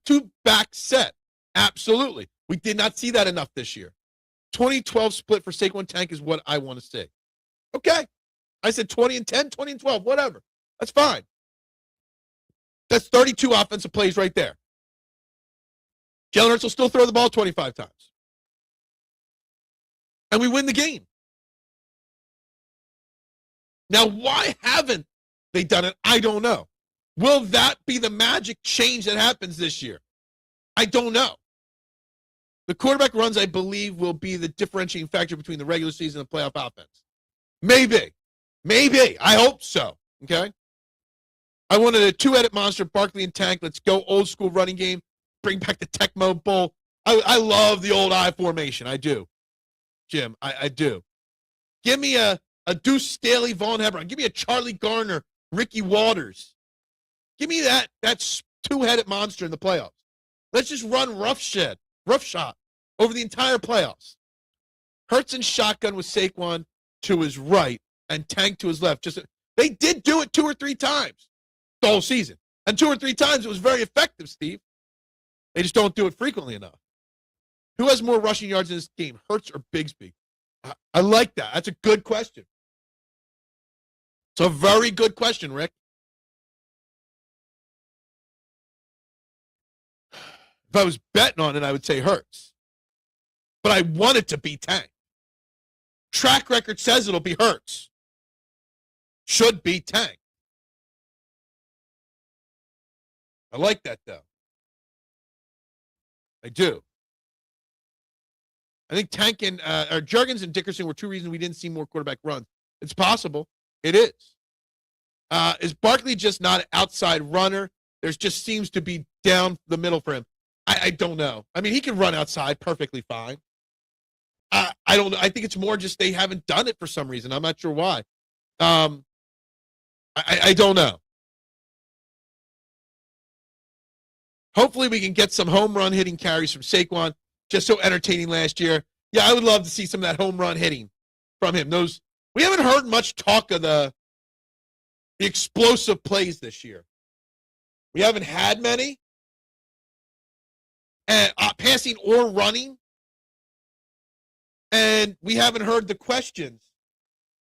Absolutely. We did not see that enough this year. 20-12 split for Saquon Tank is what I want to see. Okay. I said 20 and 10, 20 and 12, whatever. That's fine. That's 32 offensive plays right there. Jalen Hurts will still throw the ball 25 times. And we win the game. Now, why haven't they done it? I don't know. Will that be the magic change that happens this year? I don't know. The quarterback runs, I believe, will be the differentiating factor between the regular season and the playoff offense. Maybe. I hope so. Okay? I wanted a two-headed monster, Barkley and Tank. Let's go old school running game. Bring back the Tecmo Bowl. I love the old I formation. I do. Jim, I do. Give me a Deuce Staley, Vaughn Hebron. Give me a Charlie Garner, Ricky Waters. Give me that two-headed monster in the playoffs. Let's just run roughshod over the entire playoffs. Hurts and shotgun with Saquon to his right and Tank to his left. They did do it 2 or 3 times the whole season. And 2 or 3 times it was very effective, Steve. They just don't do it frequently enough. Who has more rushing yards in this game, Hurts or Bigsby? I like that. That's a good question. It's a very good question, Rick. If I was betting on it, I would say Hurts. But I want it to be Tank. Track record says it'll be Hurts. Should be Tank. I like that, though. I do. I think Tank and Juergens and Dickerson were 2 reasons we didn't see more quarterback runs. It's possible. It is. Is Barkley just not an outside runner? There just seems to be down the middle for him. I don't know. I mean, he can run outside perfectly fine. I don't know. I think it's more just they haven't done it for some reason. I'm not sure why. I don't know. Hopefully we can get some home run hitting carries from Saquon. Just so entertaining last year. Yeah, I would love to see some of that home run hitting from him. We haven't heard much talk of the explosive plays this year. We haven't had many. And passing or running. And we haven't heard the questions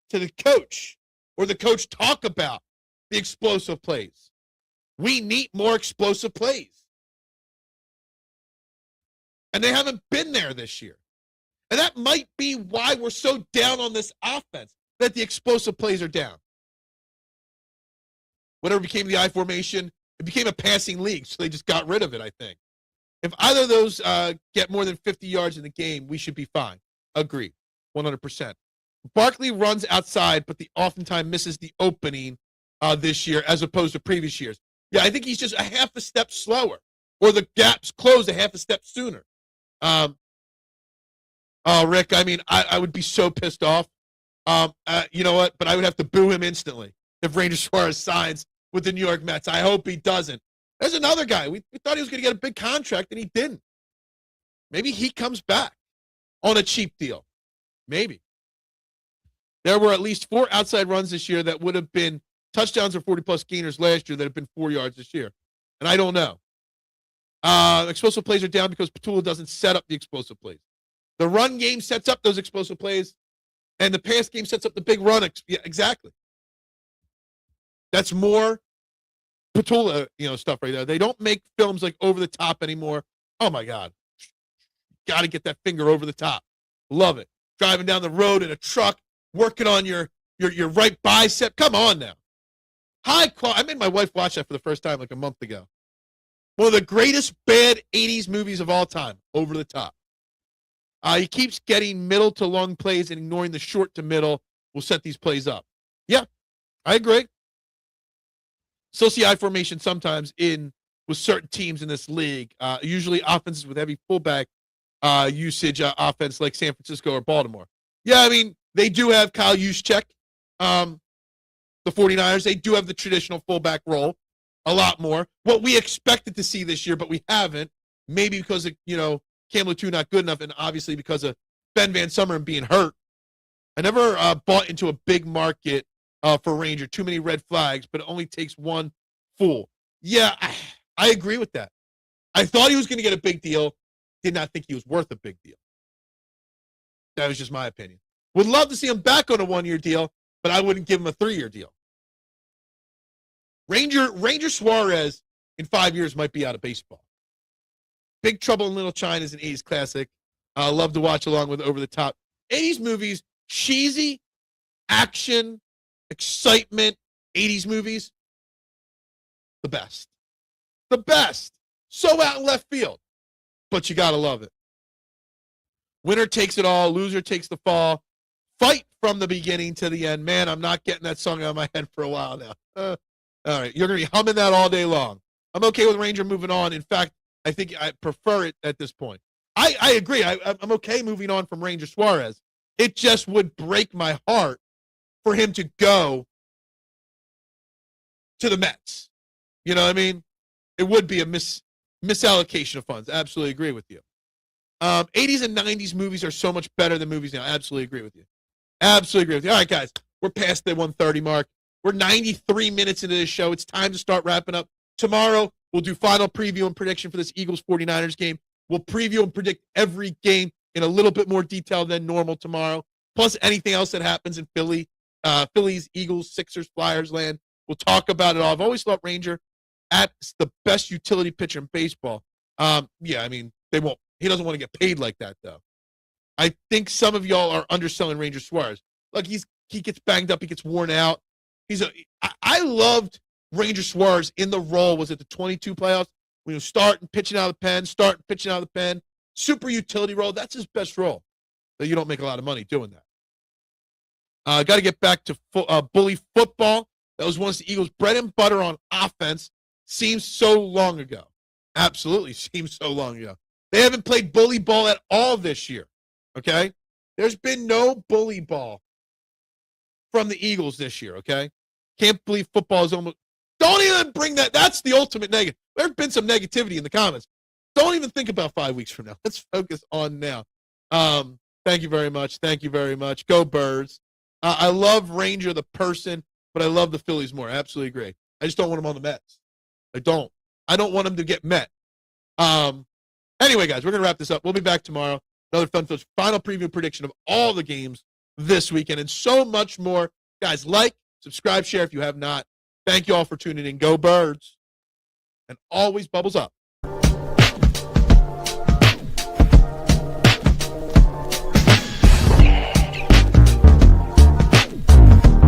to the coach or the coach talk about the explosive plays. We need more explosive plays. And they haven't been there this year. And that might be why we're so down on this offense, that the explosive plays are down. Whatever became the I formation, it became a passing league, so they just got rid of it, I think. If either of those get more than 50 yards in the game, we should be fine. Agreed, 100%. Barkley runs outside, but oftentimes misses the opening this year as opposed to previous years. Yeah, I think he's just a half a step slower, or the gaps close a half a step sooner. Rick, I mean, I would be so pissed off You know what? But I would have to boo him instantly if Ranger Suarez signs with the New York Mets. I hope he doesn't. There's another guy. We thought he was going to get a big contract, and he didn't. Maybe he comes back on a cheap deal. Maybe. There were at least 4 outside runs this year that would have been touchdowns or 40-plus gainers last year that have been 4 yards this year. And I don't know. Explosive plays are down because Patullo doesn't set up the explosive plays. The run game sets up those explosive plays, and the pass game sets up the big run. Yeah, exactly. That's more Patullo, stuff right there. They don't make films like over the top anymore. Oh my God. Got to get that finger over the top. Love it. Driving down the road in a truck, working on your right bicep. Come on now. High quality. I made my wife watch that for the first time like a month ago. One of the greatest bad 80s movies of all time. Over the top. He keeps getting middle to long plays and ignoring the short to middle will set these plays up. Yeah, I agree. Still see I formation sometimes with certain teams in this league. Usually offenses with heavy fullback usage offense like San Francisco or Baltimore. Yeah, I mean, they do have Kyle Juszczyk, the 49ers. They do have the traditional fullback role a lot more. What we expected to see this year, but we haven't. Maybe because of, Cam Latu not good enough, and obviously because of Ben Van Sumeren being hurt. I never bought into a big market for Ranger. Too many red flags, but it only takes one fool. Yeah, I agree with that. I thought he was going to get a big deal. Did not think he was worth a big deal. That was just my opinion. Would love to see him back on a 1-year deal, but I wouldn't give him a 3-year deal. Ranger Suarez in 5 years might be out of baseball. Big Trouble in Little China is an 80s classic. I love to watch along with Over the Top. 80s movies, cheesy, action, excitement, 80s movies, the best. The best. So out in left field, but you got to love it. Winner takes it all. Loser takes the fall. Fight from the beginning to the end. Man, I'm not getting that song out of my head for a while now. All right, you're going to be humming that all day long. I'm okay with Ranger moving on. In fact, I think I prefer it at this point. I agree. I'm okay moving on from Ranger Suarez. It just would break my heart for him to go to the Mets. You know what I mean? It would be a misallocation of funds. Absolutely agree with you. 80s and 90s movies are so much better than movies now. Absolutely agree with you. Absolutely agree with you. All right, guys. We're past the 1:30 mark. We're 93 minutes into this show. It's time to start wrapping up. Tomorrow, we'll do final preview and prediction for this Eagles-49ers game. We'll preview and predict every game in a little bit more detail than normal tomorrow, plus anything else that happens in Phillies, Eagles, Sixers, Flyers land. We'll talk about it all. I've always thought Ranger at the best utility pitcher in baseball. Yeah, I mean, they won't. He doesn't want to get paid like that, though. I think some of y'all are underselling Ranger Suarez. Look, he gets banged up. He gets worn out. I loved Ranger Suarez in the role. Was it the 22 playoffs? When he was starting, pitching out of the pen, super utility role. That's his best role. So you don't make a lot of money doing that. Got to get back to bully football. That was once the Eagles' bread and butter on offense. Seems so long ago. Absolutely seems so long ago. They haven't played bully ball at all this year. Okay? There's been no bully ball from the Eagles this year. Okay? Can't believe football is almost. Don't even bring that. That's the ultimate negative. There's been some negativity in the comments. Don't even think about 5 weeks from now. Let's focus on now. Thank you very much. Thank you very much. Go Birds. I love Ranger, the person, but I love the Phillies more. I absolutely agree. I just don't want him on the Mets. I don't want him to get met. Anyway, guys, we're going to wrap this up. We'll be back tomorrow. Another fun final preview prediction of all the games this weekend and so much more. Guys, like, subscribe, share if you have not. Thank you all for tuning in. Go Birds. And always bubbles up.